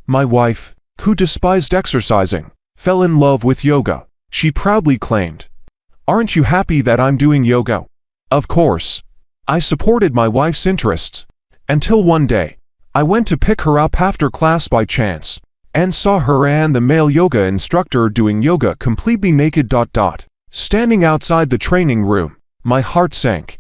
My wife, who despised exercising, fell in love with yoga, she proudly claimed. Aren't you happy that I'm doing yoga? Of course. I supported my wife's interests. Until one day, I went to pick her up after class by chance, and saw her and the male yoga instructor doing yoga completely naked. Standing outside the training room, my heart sank.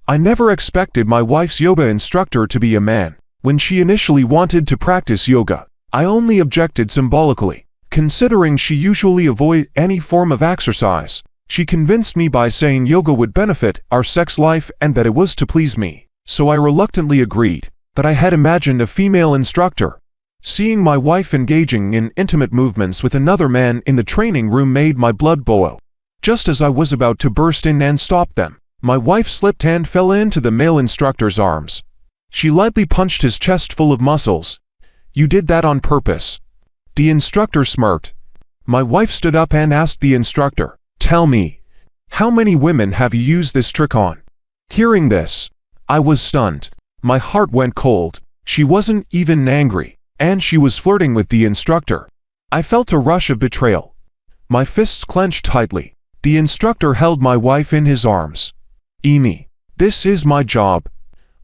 I never expected my wife's yoga instructor to be a man. When she initially wanted to practice yoga, I only objected symbolically. Considering she usually avoided any form of exercise, she convinced me by saying yoga would benefit our sex life and that it was to please me. So I reluctantly agreed, but I had imagined a female instructor. Seeing my wife engaging in intimate movements with another man in the training room made my blood boil. Just as I was about to burst in and stop them, my wife slipped and fell into the male instructor's arms. She lightly punched his chest full of muscles. You did that on purpose. The instructor smirked. My wife stood up and asked the instructor, "Tell me, how many women have you used this trick on?" Hearing this, I was stunned. My heart went cold. She wasn't even angry, and she was flirting with the instructor. I felt a rush of betrayal. My fists clenched tightly. The instructor held my wife in his arms. "Amy, this is my job.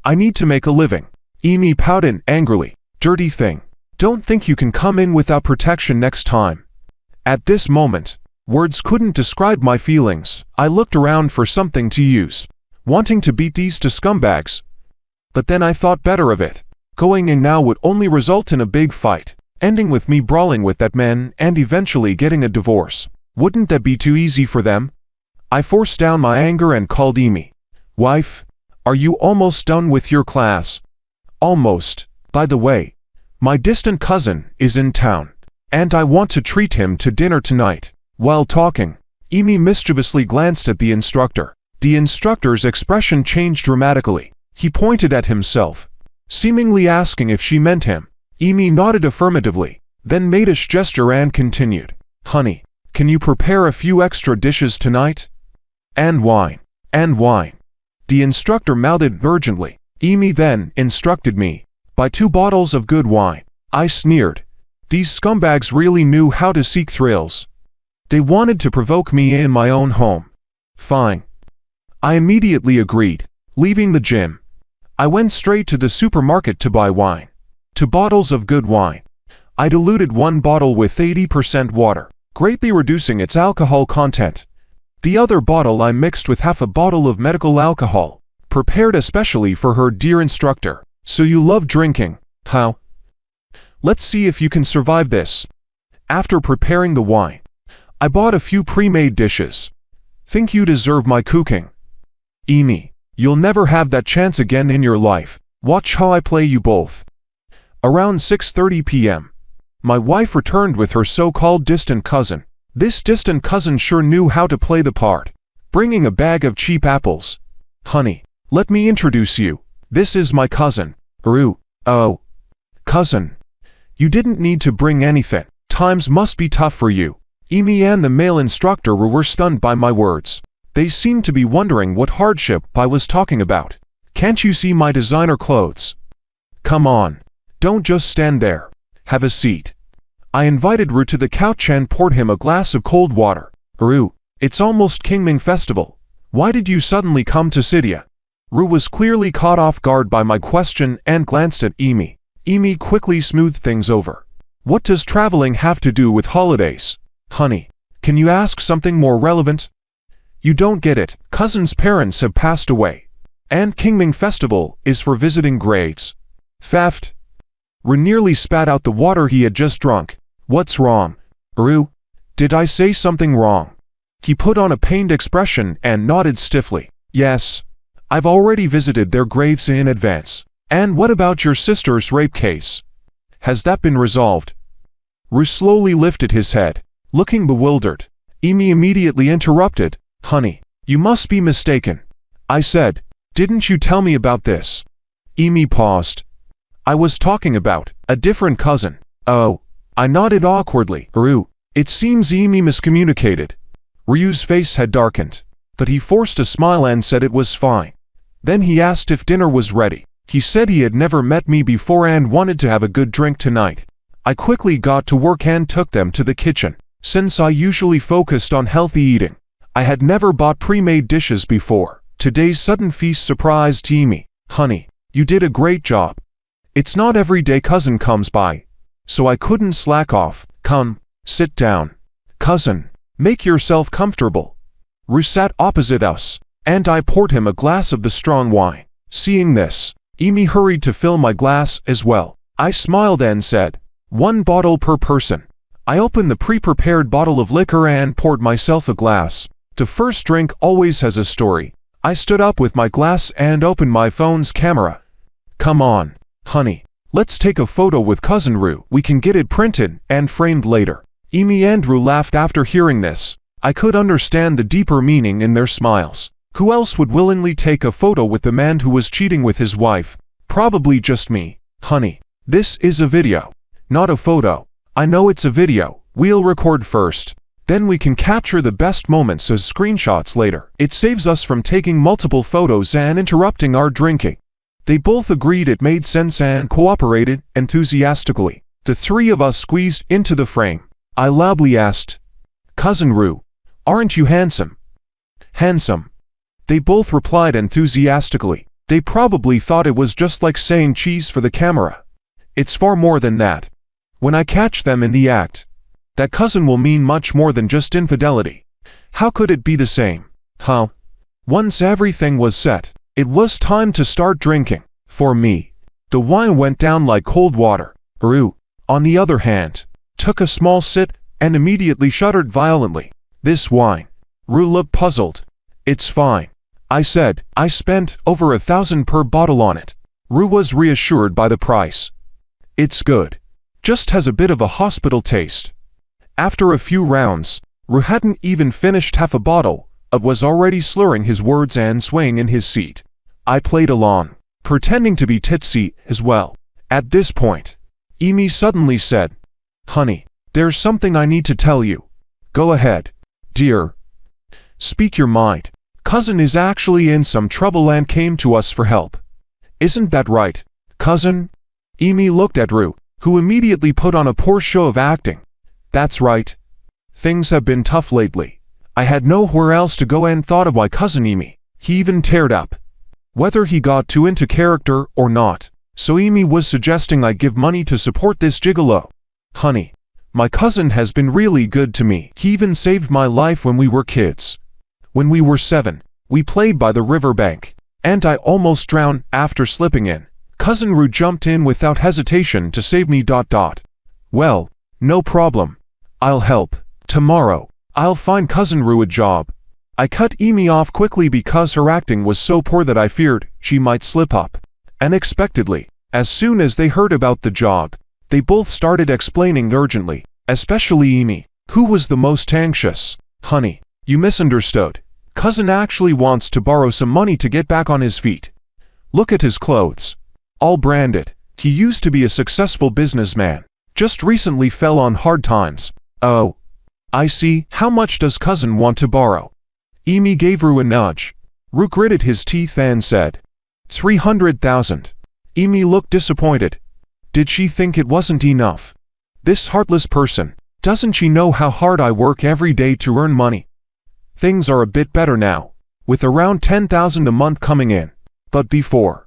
I need to make a living." Amy pouted angrily. "Dirty thing. Don't think you can come in without protection next time." At this moment, words couldn't describe my feelings. I looked around for something to use, wanting to beat these two scumbags. But then I thought better of it. Going in now would only result in a big fight, ending with me brawling with that man and eventually getting a divorce. Wouldn't that be too easy for them? I forced down my anger and called Amy. "Wife, are you almost done with your class?" "Almost. By the way, my distant cousin is in town, and I want to treat him to dinner tonight." While talking, Amy mischievously glanced at the instructor. The instructor's expression changed dramatically. He pointed at himself, seemingly asking if she meant him. Amy nodded affirmatively, then made a gesture and continued, "Honey, can you prepare a few extra dishes tonight? And wine. And wine." The instructor mouthed urgently. Amy then instructed me, "Buy 2 bottles of good wine." I sneered. These scumbags really knew how to seek thrills. They wanted to provoke me in my own home. Fine. I immediately agreed. Leaving the gym, I went straight to the supermarket to buy wine. 2 bottles of good wine. I diluted 1 bottle with 80% water, greatly reducing its alcohol content. The other bottle I mixed with half a bottle of medical alcohol, prepared especially for her dear instructor. "So you love drinking, huh? Let's see if you can survive this." After preparing the wine, I bought a few pre-made dishes. "Think you deserve my cooking? Amy, you'll never have that chance again in your life. Watch how I play you both." Around 6:30 p.m., my wife returned with her so-called distant cousin. This distant cousin sure knew how to play the part, bringing a bag of cheap apples. "Honey, let me introduce you. This is my cousin, Rue." "Oh, cousin. You didn't need to bring anything. Times must be tough for you." Amy and the male instructor were stunned by my words. They seemed to be wondering what hardship I was talking about. "Can't you see my designer clothes? Come on. Don't just stand there. Have a seat." I invited Rue to the couch and poured him a glass of cold water. "Rue, it's almost Qingming Festival. Why did you suddenly come to Sidia?" Rue was clearly caught off guard by my question and glanced at Amy. Amy quickly smoothed things over. "What does traveling have to do with holidays? Honey, can you ask something more relevant? You don't get it. Cousin's parents have passed away, and Qingming Festival is for visiting graves." "Theft." Rue nearly spat out the water he had just drunk. "What's wrong? Rue, did I say something wrong?" He put on a pained expression and nodded stiffly. "Yes, I've already visited their graves in advance." "And what about your sister's rape case? Has that been resolved?" Rue slowly lifted his head, looking bewildered. Amy immediately interrupted. "Honey, you must be mistaken," I said. "Didn't you tell me about this?" Amy paused. "I was talking about a different cousin." "Oh." I nodded awkwardly. "Rue, it seems Amy miscommunicated." Ryu's face had darkened, but he forced a smile and said it was fine. Then he asked if dinner was ready. He said he had never met me before and wanted to have a good drink tonight. I quickly got to work and took them to the kitchen. Since I usually focused on healthy eating, I had never bought pre-made dishes before. Today's sudden feast surprised me. Honey, you did a great job. It's not every day cousin comes by, so I couldn't slack off. Come, sit down. Cousin, make yourself comfortable. Ru sat opposite us, and I poured him a glass of the strong wine. Seeing this, Amy hurried to fill my glass as well. I smiled and said, 1 bottle per person. I opened the pre-prepared bottle of liquor and poured myself a glass. The first drink always has a story. I stood up with my glass and opened my phone's camera. Come on, honey, let's take a photo with Cousin Ru. We can get it printed and framed later. Amy and Ru laughed after hearing this. I could understand the deeper meaning in their smiles. Who else would willingly take a photo with the man who was cheating with his wife? Probably just me. Honey, this is a video, not a photo. I know it's a video. We'll record first. Then we can capture the best moments as screenshots later. It saves us from taking multiple photos and interrupting our drinking. They both agreed it made sense and cooperated enthusiastically. The three of us squeezed into the frame. I loudly asked, Cousin Ru, aren't you handsome? Handsome. They both replied enthusiastically. They probably thought it was just like saying cheese for the camera. It's far more than that. When I catch them in the act, that cousin will mean much more than just infidelity. How could it be the same? Huh? Once everything was set, it was time to start drinking. For me, the wine went down like cold water. Ru, on the other hand, took a small sip and immediately shuddered violently. This wine. Ru looked puzzled. It's fine, I said. I spent over 1,000 per bottle on it. Ru was reassured by the price. It's good. Just has a bit of a hospital taste. After a few rounds, Ru hadn't even finished half a bottle, but was already slurring his words and swaying in his seat. I played along, pretending to be tipsy as well. At this point, Amy suddenly said, Honey, there's something I need to tell you. Go ahead, dear. Speak your mind. Cousin is actually in some trouble and came to us for help. Isn't that right, cousin? Amy looked at Ru, who immediately put on a poor show of acting. That's right. Things have been tough lately. I had nowhere else to go and thought of my cousin Amy. He even teared up. Whether he got too into character or not. So Amy was suggesting I give money to support this gigolo. Honey, my cousin has been really good to me. He even saved my life when we were kids. When we were 7, we played by the riverbank, and I almost drowned after slipping in. Cousin Ru jumped in without hesitation to save me. Well, no problem. I'll help. Tomorrow, I'll find Cousin Ru a job. I cut Amy off quickly because her acting was so poor that I feared she might slip up. Unexpectedly, as soon as they heard about the job, they both started explaining urgently, especially Amy, who was the most anxious. Honey, you misunderstood. Cousin actually wants to borrow some money to get back on his feet. Look at his clothes. All branded. He used to be a successful businessman. Just recently fell on hard times. Oh, I see. How much does cousin want to borrow? Amy gave Ru a nudge. Ru gritted his teeth and said, 300,000. Amy looked disappointed. Did she think it wasn't enough? This heartless person. Doesn't she know how hard I work every day to earn money? Things are a bit better now, with around 10,000 a month coming in. But before,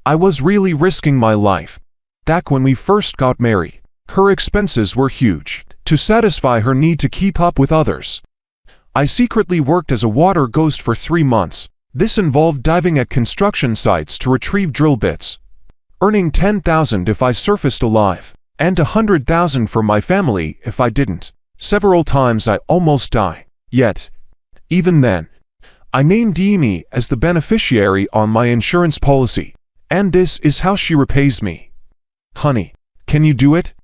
I was really risking my life. Back when we first got married, her expenses were huge, to satisfy her need to keep up with others. I secretly worked as a water ghost for 3 months. This involved diving at construction sites to retrieve drill bits, earning 10,000 if I surfaced alive, and 100,000 for my family if I didn't. Several times I almost died. Yet, even then, I named Amy as the beneficiary on my insurance policy, and this is how she repays me. Honey, can you do it?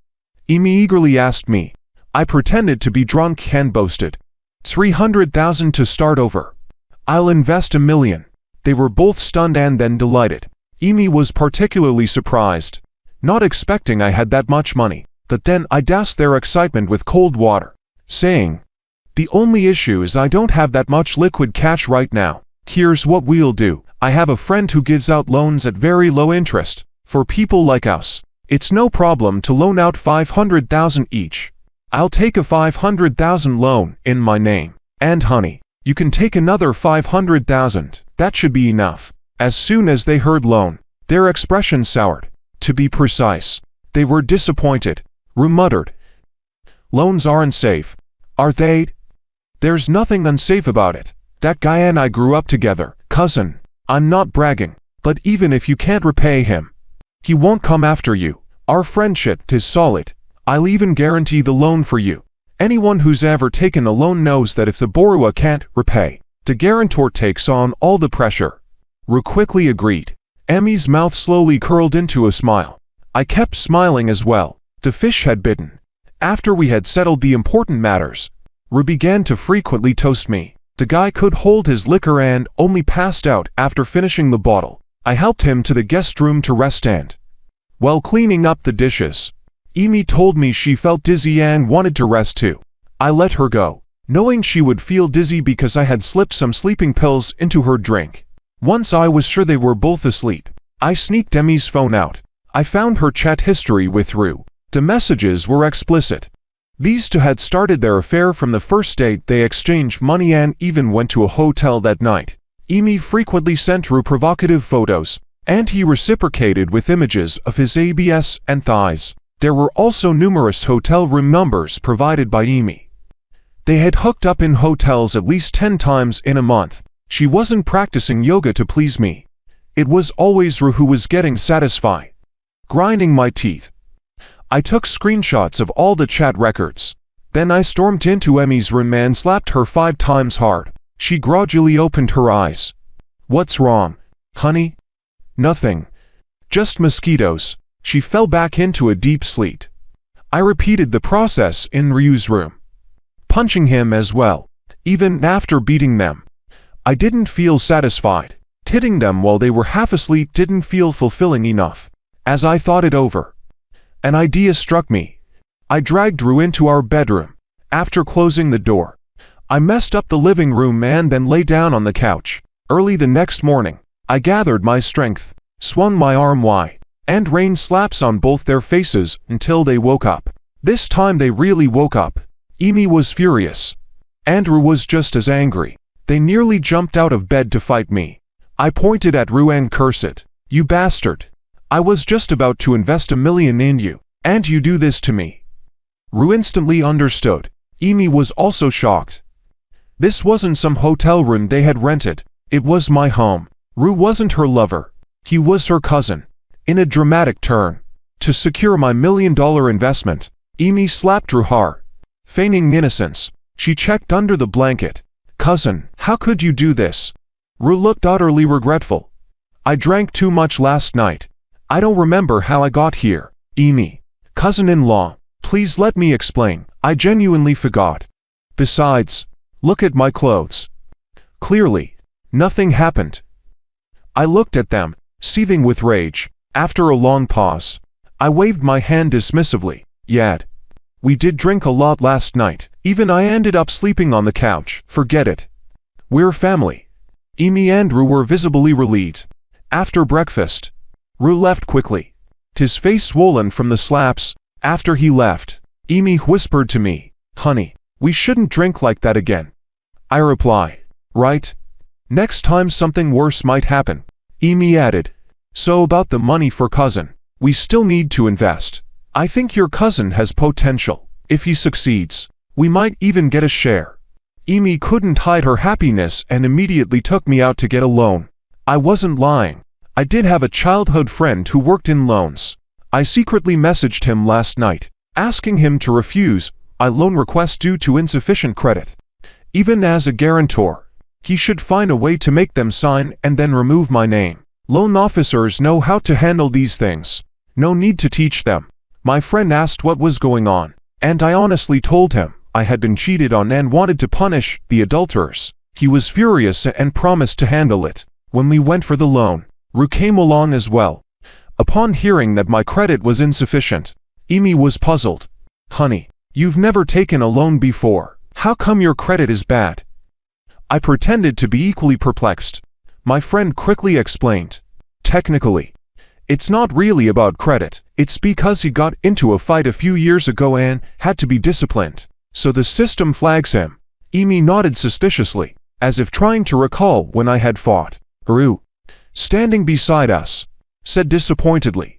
Amy eagerly asked me. I pretended to be drunk and boasted. 300,000 to start over. I'll invest $1 million. They were both stunned and then delighted. Amy was particularly surprised, not expecting I had that much money, but then I doused their excitement with cold water, saying, the only issue is I don't have that much liquid cash right now. Here's what we'll do. I have a friend who gives out loans at very low interest, for people like us. It's no problem to loan out 500,000 each. I'll take a 500,000 loan in my name. And honey, you can take another 500,000. That should be enough. As soon as they heard loan, their expression soured. To be precise, they were disappointed. Rue muttered. Loans aren't safe, are they? There's nothing unsafe about it. That guy and I grew up together. Cousin, I'm not bragging, but even if you can't repay him, he won't come after you. Our friendship is solid. I'll even guarantee the loan for you. Anyone who's ever taken a loan knows that if the borrower can't repay, the guarantor takes on all the pressure. Rue quickly agreed. Emmy's mouth slowly curled into a smile. I kept smiling as well. The fish had bitten. After we had settled the important matters, Rue began to frequently toast me. The guy could hold his liquor and only passed out after finishing the bottle. I helped him to the guest room to rest and, while cleaning up the dishes, Amy told me she felt dizzy and wanted to rest too. I let her go, knowing she would feel dizzy because I had slipped some sleeping pills into her drink. Once I was sure they were both asleep, I sneaked Emmy's phone out. I found her chat history with Rue. The messages were explicit. These two had started their affair from the first date. They exchanged money and even went to a hotel that night. Amy frequently sent Rue provocative photos, and he reciprocated with images of his abs and thighs. There were also numerous hotel room numbers provided by Amy. They had hooked up in hotels at least 10 times in a month. She wasn't practicing yoga to please me. It was always Rue who was getting satisfied. Grinding my teeth, I took screenshots of all the chat records. Then I stormed into Emmy's room and slapped her 5 times hard. She gradually opened her eyes. What's wrong, honey? Nothing. Just mosquitoes. She fell back into a deep sleep. I repeated the process in Ryu's room, punching him as well. Even after beating them, I didn't feel satisfied. Hitting them while they were half asleep didn't feel fulfilling enough. As I thought it over, an idea struck me. I dragged Rue into our bedroom. After closing the door, I messed up the living room and then lay down on the couch. Early the next morning, I gathered my strength, swung my arm wide, and rained slaps on both their faces until they woke up. This time they really woke up. Amy was furious. Andrew was just as angry. They nearly jumped out of bed to fight me. I pointed at Rue and cursed. You bastard. I was just about to invest $1 million in you, and you do this to me. Rue instantly understood. Amy was also shocked. This wasn't some hotel room they had rented. It was my home. Rue wasn't her lover. He was her cousin. In a dramatic turn, to secure my $1 million investment, Amy slapped Rue hard. Feigning innocence, she checked under the blanket. Cousin, how could you do this? Rue looked utterly regretful. I drank too much last night. I don't remember how I got here. Amy, cousin-in-law, please let me explain. I genuinely forgot. Besides, look at my clothes. Clearly, nothing happened. I looked at them, seething with rage. After a long pause, I waved my hand dismissively. Yad. We did drink a lot last night. Even I ended up sleeping on the couch. Forget it. We're family. Amy and Rue were visibly relieved. After breakfast, Rue left quickly, his face swollen from the slaps. After he left, Amy whispered to me, Honey, we shouldn't drink like that again. I replied, Right? Next time something worse might happen. Amy added, So about the money for cousin, we still need to invest. I think your cousin has potential. If he succeeds, we might even get a share. Amy couldn't hide her happiness and immediately took me out to get a loan. I wasn't lying. I did have a childhood friend who worked in loans. I secretly messaged him last night, asking him to refuse a loan request due to insufficient credit. Even as a guarantor, he should find a way to make them sign and then remove my name. Loan officers know how to handle these things. No need to teach them. My friend asked what was going on, and I honestly told him I had been cheated on and wanted to punish the adulterers. He was furious and promised to handle it. When we went for the loan, Rue came along as well. Upon hearing that my credit was insufficient, Amy was puzzled. Honey, you've never taken a loan before. How come your credit is bad? I pretended to be equally perplexed. My friend quickly explained. Technically, It's not really about credit. It's because he got into a fight a few years ago and had to be disciplined. So the system flags him. Amy nodded suspiciously, as if trying to recall when I had fought. Ru, standing beside us, said disappointedly.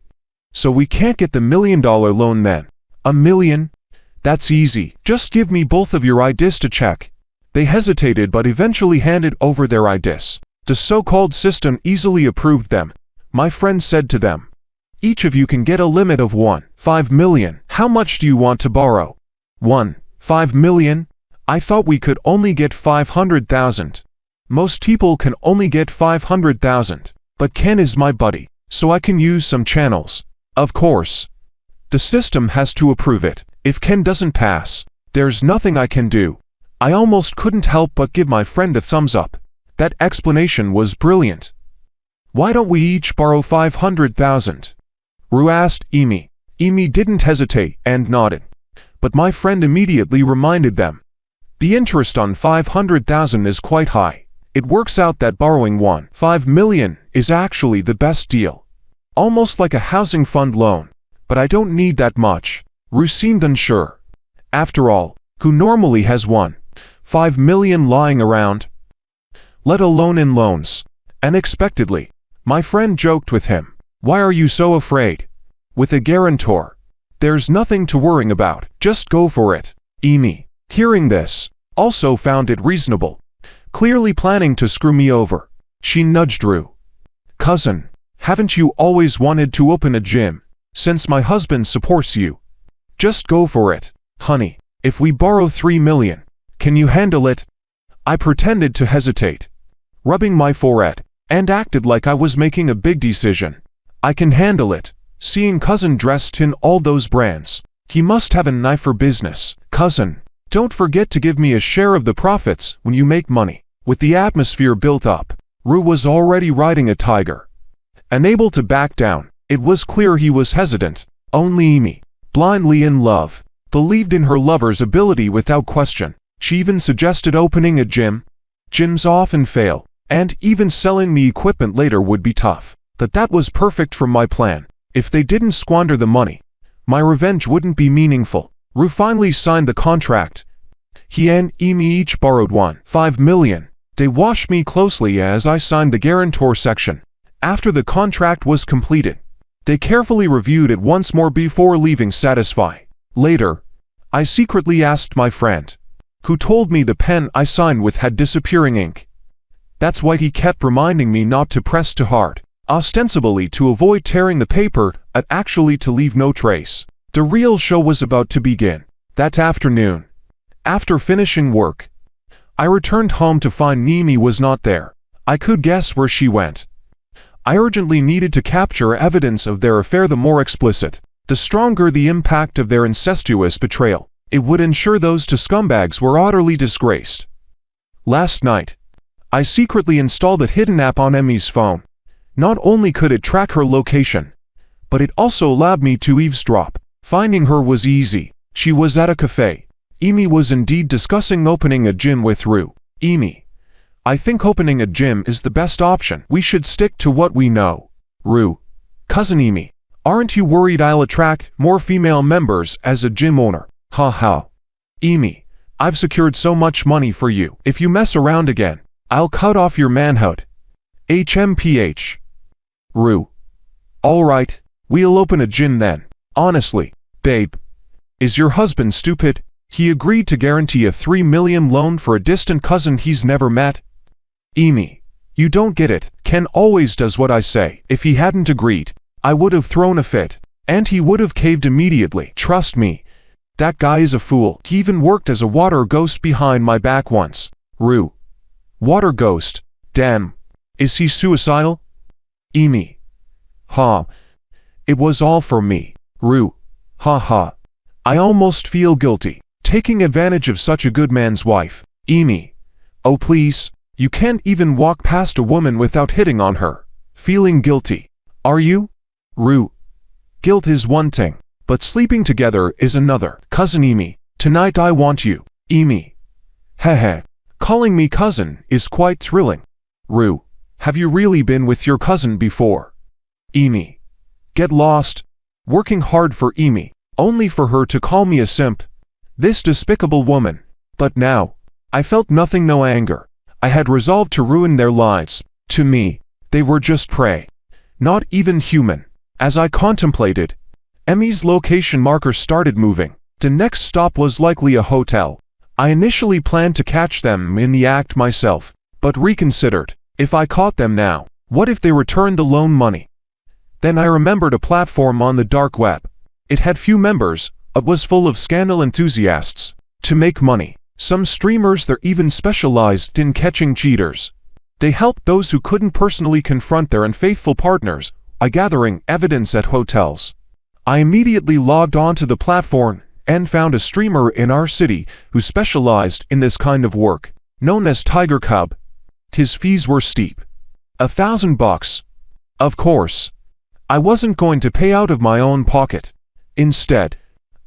So we can't get the $1 million loan then? $1 million? That's easy. Just give me both of your IDs to check. They hesitated but eventually handed over their IDs. The so-called system easily approved them. My friend said to them, each of you can get a limit of $1.5 million. How much do you want to borrow? $1.5 million? I thought we could only get 500,000. Most people can only get 500,000. But Ken is my buddy, so I can use some channels. Of course. The system has to approve it. If Ken doesn't pass, there's nothing I can do. I almost couldn't help but give my friend a thumbs up. That explanation was brilliant. Why don't we each borrow 500,000? Ru asked Amy. Amy didn't hesitate and nodded. But my friend immediately reminded them. The interest on 500,000 is quite high. It works out that borrowing $1.5 million is actually the best deal. Almost like a housing fund loan. But I don't need that much. Ru seemed unsure. After all, who normally has $1.5 million lying around? Let alone in loans. Unexpectedly, my friend joked with him. Why are you so afraid? With a guarantor, there's nothing to worry about. Just go for it. Amy, hearing this, also found it reasonable. Clearly planning to screw me over. She nudged Ru. Cousin, haven't you always wanted to open a gym? Since my husband supports you. Just go for it. Honey, if we borrow $3 million, can you handle it? I pretended to hesitate, rubbing my forehead, and acted like I was making a big decision. I can handle it. Seeing cousin dressed in all those brands. He must have a knife for business. Cousin, don't forget to give me a share of the profits when you make money. With the atmosphere built up, Ru was already riding a tiger. Unable to back down, it was clear he was hesitant. Only Amy, blindly in love, believed in her lover's ability without question. She even suggested opening a gym. Gyms often fail, and even selling the equipment later would be tough. But that was perfect for my plan. If they didn't squander the money, my revenge wouldn't be meaningful. Ru finally signed the contract. He and Amy each borrowed $1.5 million. They watched me closely as I signed the guarantor section. After the contract was completed, they carefully reviewed it once more before leaving satisfied. Later, I secretly asked my friend, who told me the pen I signed with had disappearing ink. That's why he kept reminding me not to press too hard, ostensibly to avoid tearing the paper, but actually to leave no trace. The real show was about to begin. That afternoon, after finishing work, I returned home to find Amy was not there. I could guess where she went. I urgently needed to capture evidence of their affair. The more explicit, the stronger the impact of their incestuous betrayal. It would ensure those two scumbags were utterly disgraced. Last night, I secretly installed a hidden app on Amy's phone. Not only could it track her location, but it also allowed me to eavesdrop. Finding her was easy. She was at a cafe. Amy was indeed discussing opening a gym with Ru. Amy, I think opening a gym is the best option. We should stick to what we know. Ru, cousin Amy, aren't you worried I'll attract more female members as a gym owner? Ha ha. Amy, I've secured so much money for you. If you mess around again, I'll cut off your manhood. HMPH. Ru, alright, we'll open a gym then. Honestly, babe, is your husband stupid? He agreed to guarantee a $3 million loan for a distant cousin he's never met. Amy, you don't get it. Ken always does what I say. If he hadn't agreed, I would have thrown a fit, and he would have caved immediately. Trust me, that guy is a fool. He even worked as a water ghost behind my back once. Ru, water ghost? Damn. Is he suicidal? Amy, ha. It was all for me. Ru, ha ha. I almost feel guilty, taking advantage of such a good man's wife. Amy, oh please, you can't even walk past a woman without hitting on her. Feeling guilty, are you? Ru, guilt is one thing, but sleeping together is another. Cousin Amy, tonight I want you. Amy, heh. Calling me cousin is quite thrilling. Ru, have you really been with your cousin before? Amy, get lost, working hard for Amy, only for her to call me a simp. This despicable woman. But now, I felt nothing, no anger. I had resolved to ruin their lives. To me, they were just prey. Not even human. As I contemplated, Emmy's location marker started moving. The next stop was likely a hotel. I initially planned to catch them in the act myself, but reconsidered. If I caught them now, what if they returned the loan money? Then I remembered a platform on the dark web. It had few members, but was full of scandal enthusiasts. To make money, some streamers there even specialized in catching cheaters. They helped those who couldn't personally confront their unfaithful partners by gathering evidence at hotels. I immediately logged onto the platform and found a streamer in our city who specialized in this kind of work, known as Tiger Cub. His fees were steep. $1,000. Of course, I wasn't going to pay out of my own pocket. Instead,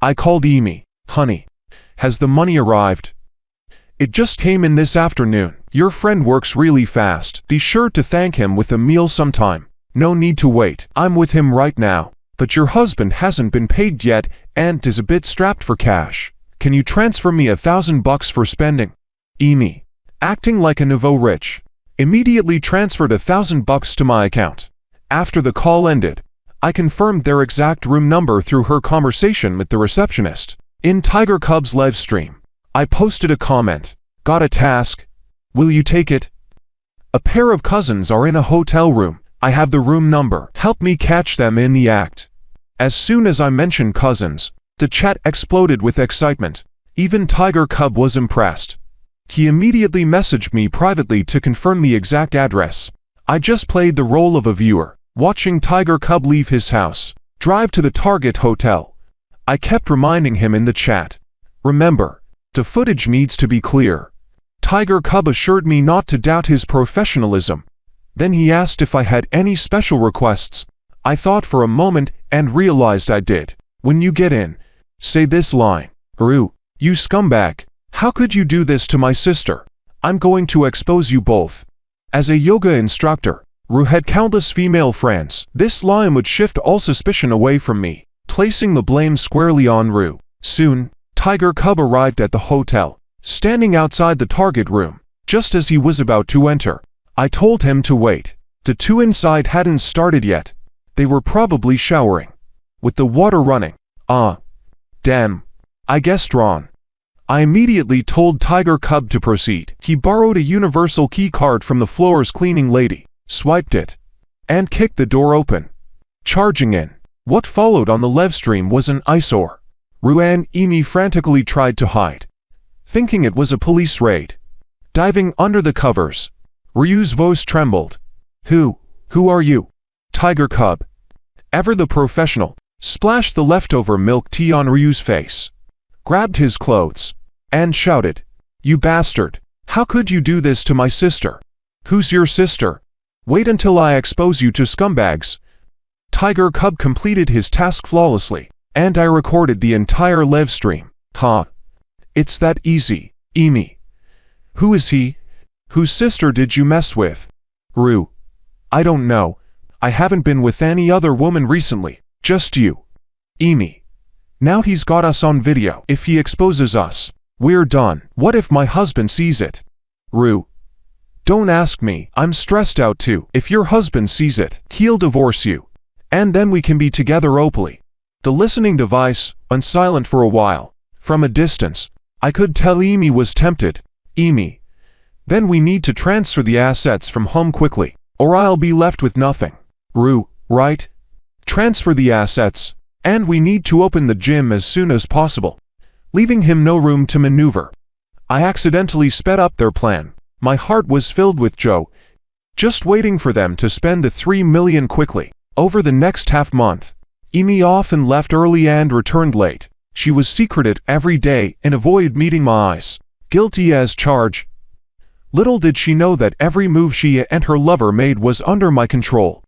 I called Amy. Honey, has the money arrived? It just came in this afternoon. Your friend works really fast. Be sure to thank him with a meal sometime. No need to wait. I'm with him right now. But your husband hasn't been paid yet and is a bit strapped for cash. Can you transfer me $1,000 for spending? Amy, acting like a nouveau rich, immediately transferred $1,000 to my account. After the call ended, I confirmed their exact room number through her conversation with the receptionist. In Tiger Cub's live stream, I posted a comment. Got a task? Will you take it? A pair of cousins are in a hotel room. I have the room number. Help me catch them in the act. As soon as I mentioned cousins, the chat exploded with excitement. Even Tiger Cub was impressed. He immediately messaged me privately to confirm the exact address. I just played the role of a viewer, watching Tiger Cub leave his house, drive to the target hotel. I kept reminding him in the chat, remember, the footage needs to be clear. Tiger Cub assured me not to doubt his professionalism. Then he asked if I had any special requests. I thought for a moment and realized I did. When you get in, say this line. Rue, you scumbag. How could you do this to my sister? I'm going to expose you both. As a yoga instructor, Rue had countless female friends. This line would shift all suspicion away from me, placing the blame squarely on Rue. Soon, Tiger Cub arrived at the hotel, standing outside the target room. Just as he was about to enter, I told him to wait. The two inside hadn't started yet. They were probably showering. With the water running. Damn. I guessed wrong. I immediately told Tiger Cub to proceed. He borrowed a universal key card from the floor's cleaning lady, swiped it, and kicked the door open. Charging in. What followed on the live stream was an eyesore. Rue and Amy frantically tried to hide, thinking it was a police raid. Diving under the covers, Ryu's voice trembled. Who are you? Tiger Cub, ever the professional, splashed the leftover milk tea on Ryu's face, grabbed his clothes, and shouted, You bastard! How could you do this to my sister? Who's your sister? Wait until I expose you to scumbags. Tiger Cub completed his task flawlessly, and I recorded the entire live stream. It's that easy. Amy. Who is he? Whose sister did you mess with? Rue. I don't know. I haven't been with any other woman recently, just you. Amy. Now he's got us on video. If he exposes us, we're done. What if my husband sees it? Rue. Don't ask me. I'm stressed out too. If your husband sees it, he'll divorce you. And then we can be together openly. The listening device went silent for a while. From a distance, I could tell Amy was tempted. Amy. Then we need to transfer the assets from home quickly, or I'll be left with nothing. Rue, right? Transfer the assets, and we need to open the gym as soon as possible, leaving him no room to maneuver. I accidentally sped up their plan. My heart was filled with joy, just waiting for them to spend the $3 million quickly. Over the next half-month, Amy often left early and returned late. She was secreted every day and avoided meeting my eyes. Guilty as charged. Little did she know that every move she and her lover made was under my control.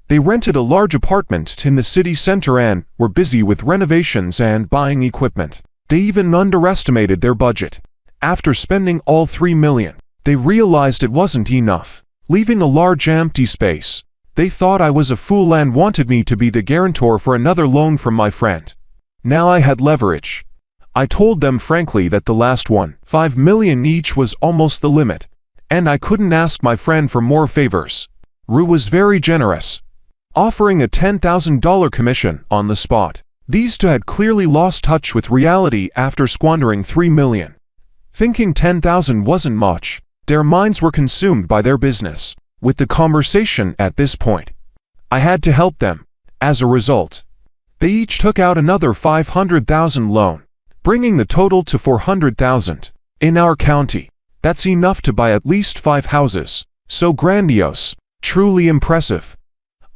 They rented a large apartment in the city center and were busy with renovations and buying equipment. They even underestimated their budget. After spending all $3 million, they realized it wasn't enough. Leaving a large empty space, They thought I was a fool and wanted me to be the guarantor for another loan from my friend. Now I had leverage. I told them frankly that the last one, 5 million each, was almost the limit, and I couldn't ask my friend for more favors. Rue was very generous, offering a $10,000 commission on the spot. These two had clearly lost touch with reality after squandering 3 million. Thinking 10,000 wasn't much, their minds were consumed by their business. With the conversation at this point, I had to help them. As a result, they each took out another 500,000 loan, bringing the total to 400,000. In our county, that's enough to buy at least 5 houses. So grandiose, truly impressive.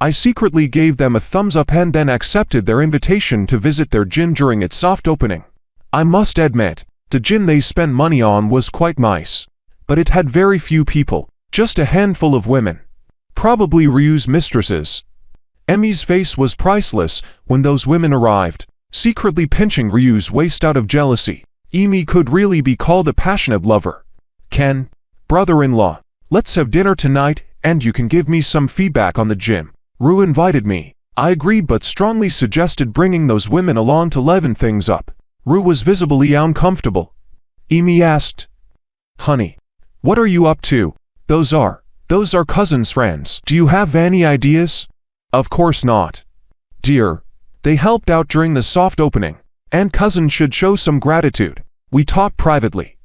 I secretly gave them a thumbs up and then accepted their invitation to visit their gym during its soft opening. I must admit, the gym they spent money on was quite nice, but it had very few people. Just a handful of women. Probably Ryu's mistresses. Emi's face was priceless when those women arrived, secretly pinching Ryu's waist out of jealousy. Emi could really be called a passionate lover. Ken, brother-in-law, let's have dinner tonight and you can give me some feedback on the gym. Ryu invited me. I agreed but strongly suggested bringing those women along to liven things up. Ryu was visibly uncomfortable. Emi asked, "Honey, what are you up to?" Those are cousins' friends. Do you have any ideas? Of course not. Dear, they helped out during the soft opening, and cousin should show some gratitude. We talked privately,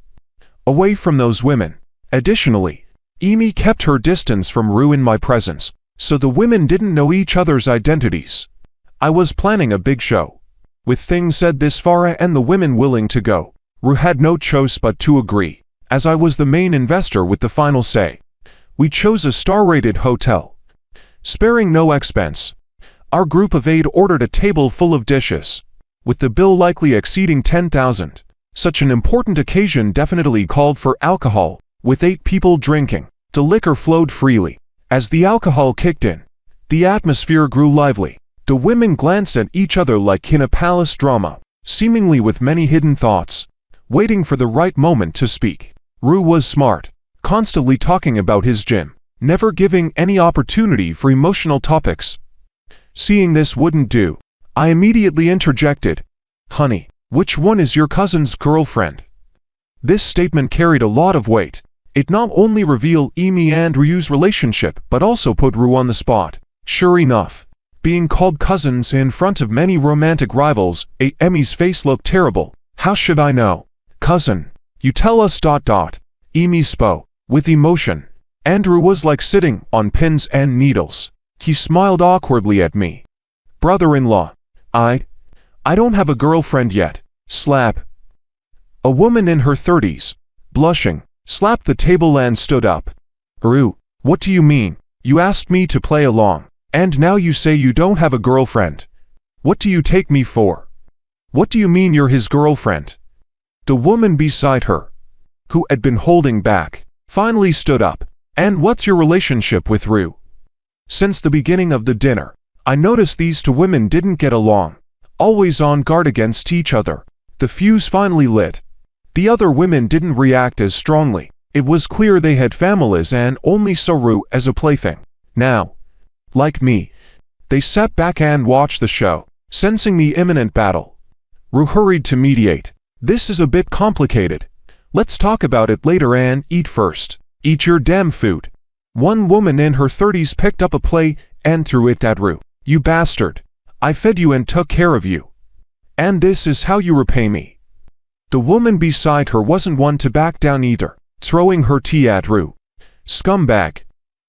away from those women. Additionally, Emi kept her distance from Rue in my presence, so the women didn't know each other's identities. I was planning a big show. With things said this far and the women willing to go, Rue had no choice but to agree. As I was the main investor with the final say, we chose a star-rated hotel. Sparing no expense, our group of 8 ordered a table full of dishes, with the bill likely exceeding 10,000. Such an important occasion definitely called for alcohol. With 8 people drinking, the liquor flowed freely. As the alcohol kicked in, the atmosphere grew lively. The women glanced at each other like in a palace drama, seemingly with many hidden thoughts, waiting for the right moment to speak. Rue was smart, constantly talking about his gym, never giving any opportunity for emotional topics. Seeing this wouldn't do, I immediately interjected, "Honey, which one is your cousin's girlfriend?" This statement carried a lot of weight. It not only revealed Emi and Ryu's relationship, but also put Rue on the spot. Sure enough, being called cousins in front of many romantic rivals, Emi's face looked terrible. "How should I know? Cousin, you tell us ... Emi spoke, with emotion. Andrew was like sitting on pins and needles. He smiled awkwardly at me. "Brother-in-law, I don't have a girlfriend yet." Slap. A woman in her 30s, blushing, slapped the table and stood up. "Rue, what do you mean? You asked me to play along, and now you say you don't have a girlfriend. What do you take me for? What do you mean you're his girlfriend?" The woman beside her, who had been holding back, finally stood up. "And what's your relationship with Rue?" Since the beginning of the dinner, I noticed these 2 women didn't get along, always on guard against each other. The fuse finally lit. The other women didn't react as strongly. It was clear they had families and only saw Rue as a plaything. Now, like me, they sat back and watched the show, sensing the imminent battle. Rue hurried to mediate. "This is a bit complicated. Let's talk about it later and eat first." "Eat your damn food." One woman in her 30s picked up a plate and threw it at Rue. "You bastard. I fed you and took care of you. And this is how you repay me." The woman beside her wasn't one to back down either, throwing her tea at Rue. "Scumbag."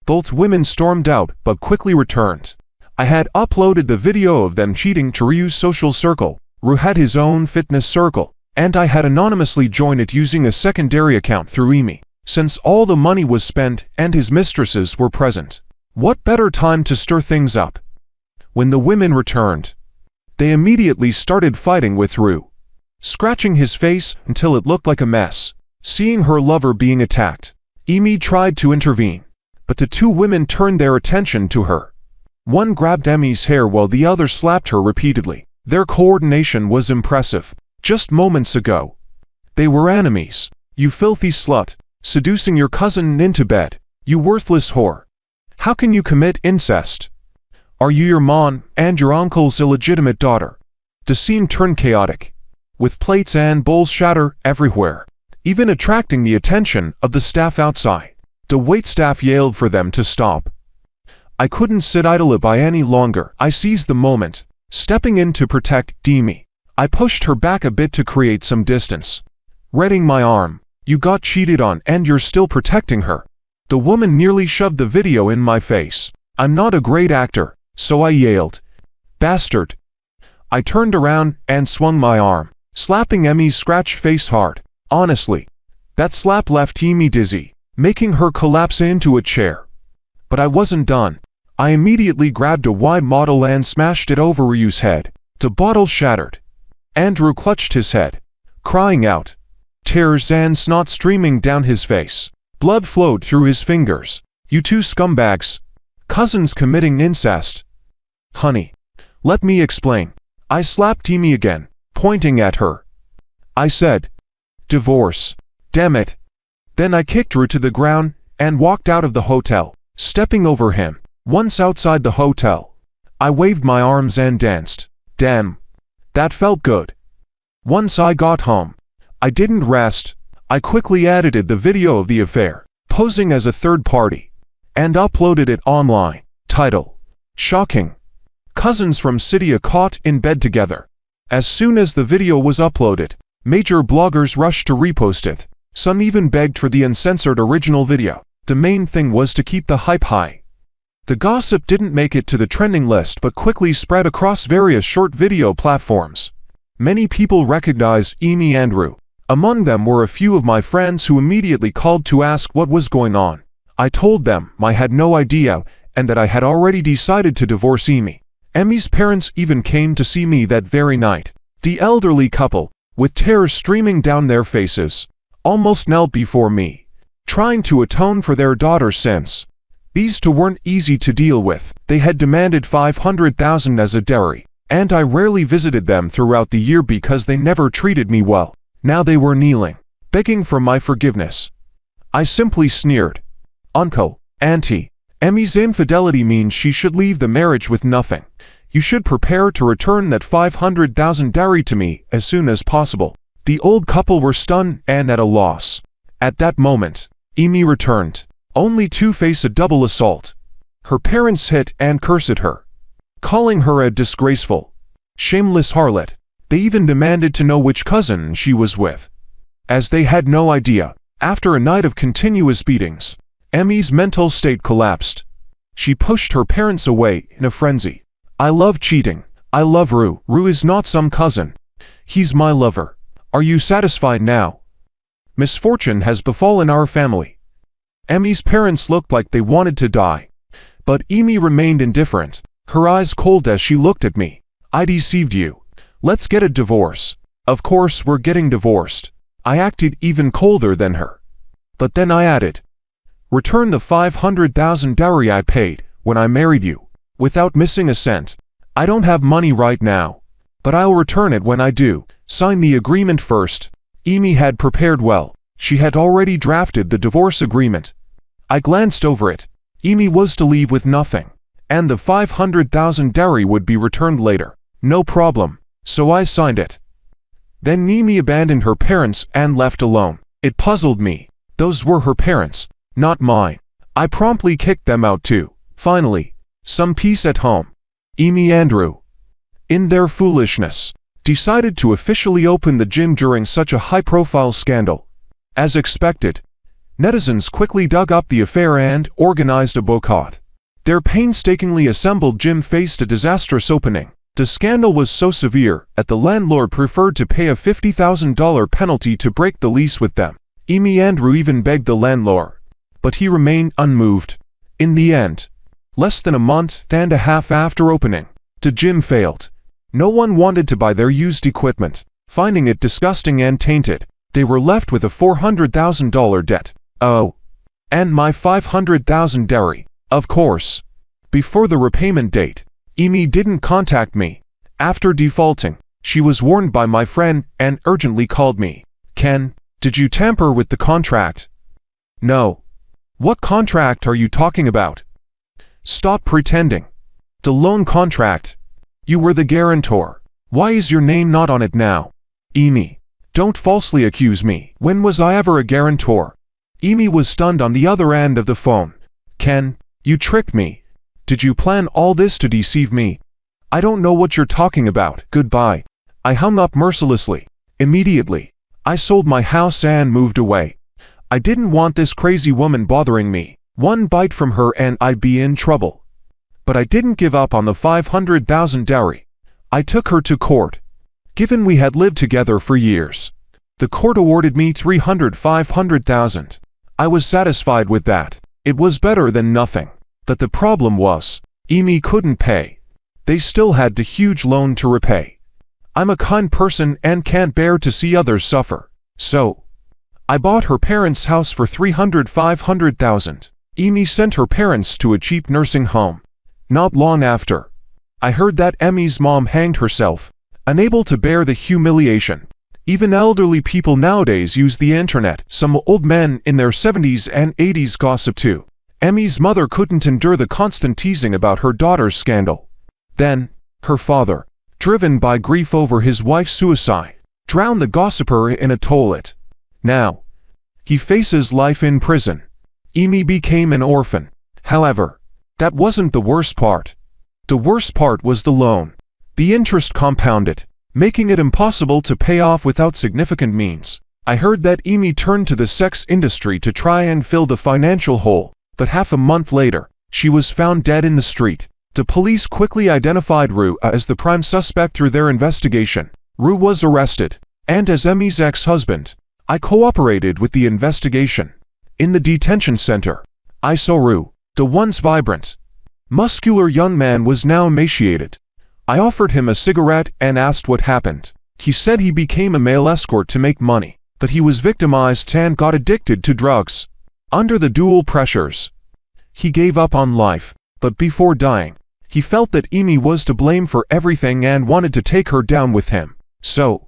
Both women stormed out but quickly returned. I had uploaded the video of them cheating to Ryu's social circle. Rue had his own fitness circle, and I had anonymously joined it using a secondary account through Emi. Since all the money was spent and his mistresses were present, what better time to stir things up? When the women returned, they immediately started fighting with Rue, scratching his face until it looked like a mess. Seeing her lover being attacked, Emi tried to intervene, but the 2 women turned their attention to her. One grabbed Emi's hair while the other slapped her repeatedly. Their coordination was impressive. Just moments ago, they were enemies. "You filthy slut, seducing your cousin into bed. You worthless whore. How can you commit incest? Are you your mom and your uncle's illegitimate daughter? The scene turned chaotic, with plates and bowls shatter everywhere, even attracting the attention of the staff outside. The waitstaff yelled for them to stop. I couldn't sit idle by any longer. I seized the moment, stepping in to protect Demi. I pushed her back a bit to create some distance, readying my arm. You got cheated on and you're still protecting her. The woman nearly shoved the video in my face. I'm not a great actor, so I yelled, "Bastard!" I turned around and swung my arm, slapping Emmy's scratched face hard. Honestly, that slap left Emi dizzy, making her collapse into a chair. But I wasn't done. I immediately grabbed a wine bottle and smashed it over Ryu's head. The bottle shattered. Andrew clutched his head, crying out, tears and snot streaming down his face. Blood flowed through his fingers. You two scumbags. Cousins committing incest. Honey, let me explain. I slapped Emi again, pointing at her. I said, divorce. Damn it. Then I kicked Ryu to the ground and walked out of the hotel, stepping over him. Once outside the hotel, I waved my arms and danced. Damn, that felt good. Once I got home, I didn't rest. I quickly edited the video of the affair, posing as a third party, and uploaded it online. Title: Shocking. Cousins from City caught in bed together. As soon as the video was uploaded, major bloggers rushed to repost it. Some even begged for the uncensored original video. The main thing was to keep the hype high. The gossip didn't make it to the trending list but quickly spread across various short video platforms. Many people recognized Emi and Ryu. Among them were a few of my friends who immediately called to ask what was going on. I told them I had no idea and that I had already decided to divorce Emi. Emi's parents even came to see me that very night. The elderly couple, with tears streaming down their faces, almost knelt before me, trying to atone for their daughter's sins. These two weren't easy to deal with. They had demanded $500,000 as a dowry, and I rarely visited them throughout the year because they never treated me well. Now they were kneeling, begging for my forgiveness. I simply sneered. Uncle, Auntie, Emi's infidelity means she should leave the marriage with nothing. You should prepare to return that $500,000 dowry to me as soon as possible. The old couple were stunned and at a loss. At that moment, Emi returned, only to face a double assault. Her parents hit and cursed her, calling her a disgraceful, shameless harlot. They even demanded to know which cousin she was with, as they had no idea. After a night of continuous beatings, Emi's mental state collapsed. She pushed her parents away in a frenzy. I love cheating. I love Ryu. Ryu is not some cousin. He's my lover. Are you satisfied now? Misfortune has befallen our family. Emi's parents looked like they wanted to die, but Emi remained indifferent, her eyes cold as she looked at me. I deceived you. Let's get a divorce. Of course we're getting divorced. I acted even colder than her. But then I added, return the $500,000 dowry I paid when I married you, without missing a cent. I don't have money right now, but I'll return it when I do. Sign the agreement first. Emi had prepared well. She had already drafted the divorce agreement. I glanced over it. Emi was to leave with nothing, and the $500,000 dowry would be returned later. No problem, so I signed it. Then Emi abandoned her parents and left alone. It puzzled me. Those were her parents, not mine. I promptly kicked them out too. Finally, some peace at home. Emi and Ryu, in their foolishness, decided to officially open the gym during such a high-profile scandal. As expected, netizens quickly dug up the affair and organized a boycott. Their painstakingly assembled gym faced a disastrous opening. The scandal was so severe that the landlord preferred to pay a $50,000 penalty to break the lease with them. Emi and Ryu even begged the landlord, but he remained unmoved. In the end, less than a month and a half after opening, the gym failed. No one wanted to buy their used equipment, finding it disgusting and tainted. They were left with a $400,000 debt. Oh, and my $500,000 dowry, of course. Before the repayment date, Emi didn't contact me. After defaulting, she was warned by my friend and urgently called me. Ken, did you tamper with the contract? No. What contract are you talking about? Stop pretending. The loan contract. You were the guarantor. Why is your name not on it now? Amy, don't falsely accuse me. When was I ever a guarantor? Amy was stunned on the other end of the phone. Ken, you tricked me. Did you plan all this to deceive me? I don't know what you're talking about. Goodbye. I hung up mercilessly. Immediately. I sold my house and moved away. I didn't want this crazy woman bothering me. One bite from her and I'd be in trouble. But I didn't give up on the 500,000 dowry. I took her to court. Given we had lived together for years, the court awarded me 500,000. I was satisfied with that. It was better than nothing. But the problem was, Amy couldn't pay. They still had the huge loan to repay. I'm a kind person and can't bear to see others suffer. So, I bought her parents' house for 500,000. Amy sent her parents to a cheap nursing home. Not long after, I heard that Emmy's mom hanged herself, unable to bear the humiliation. Even elderly people nowadays use the internet. Some old men in their 70s and 80s gossip too. Emmy's mother couldn't endure the constant teasing about her daughter's scandal. Then, her father, driven by grief over his wife's suicide, drowned the gossiper in a toilet. Now, he faces life in prison. Amy became an orphan. However, that wasn't the worst part. The worst part was the loan. The interest compounded, making it impossible to pay off without significant means. I heard that Amy turned to the sex industry to try and fill the financial hole, but half a month later, she was found dead in the street. The police quickly identified Rue as the prime suspect through their investigation. Rue was arrested, and as Emmy's ex-husband, I cooperated with the investigation. In the detention center, I saw Rue. The once vibrant, muscular young man was now emaciated. I offered him a cigarette and asked what happened. He said he became a male escort to make money, but he was victimized and got addicted to drugs. Under the dual pressures, he gave up on life, but before dying, he felt that Amy was to blame for everything and wanted to take her down with him. So,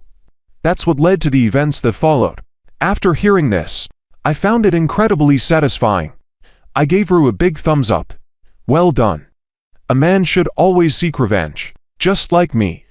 that's what led to the events that followed. After hearing this, I found it incredibly satisfying. I gave Rue a big thumbs up. Well done. A man should always seek revenge, just like me.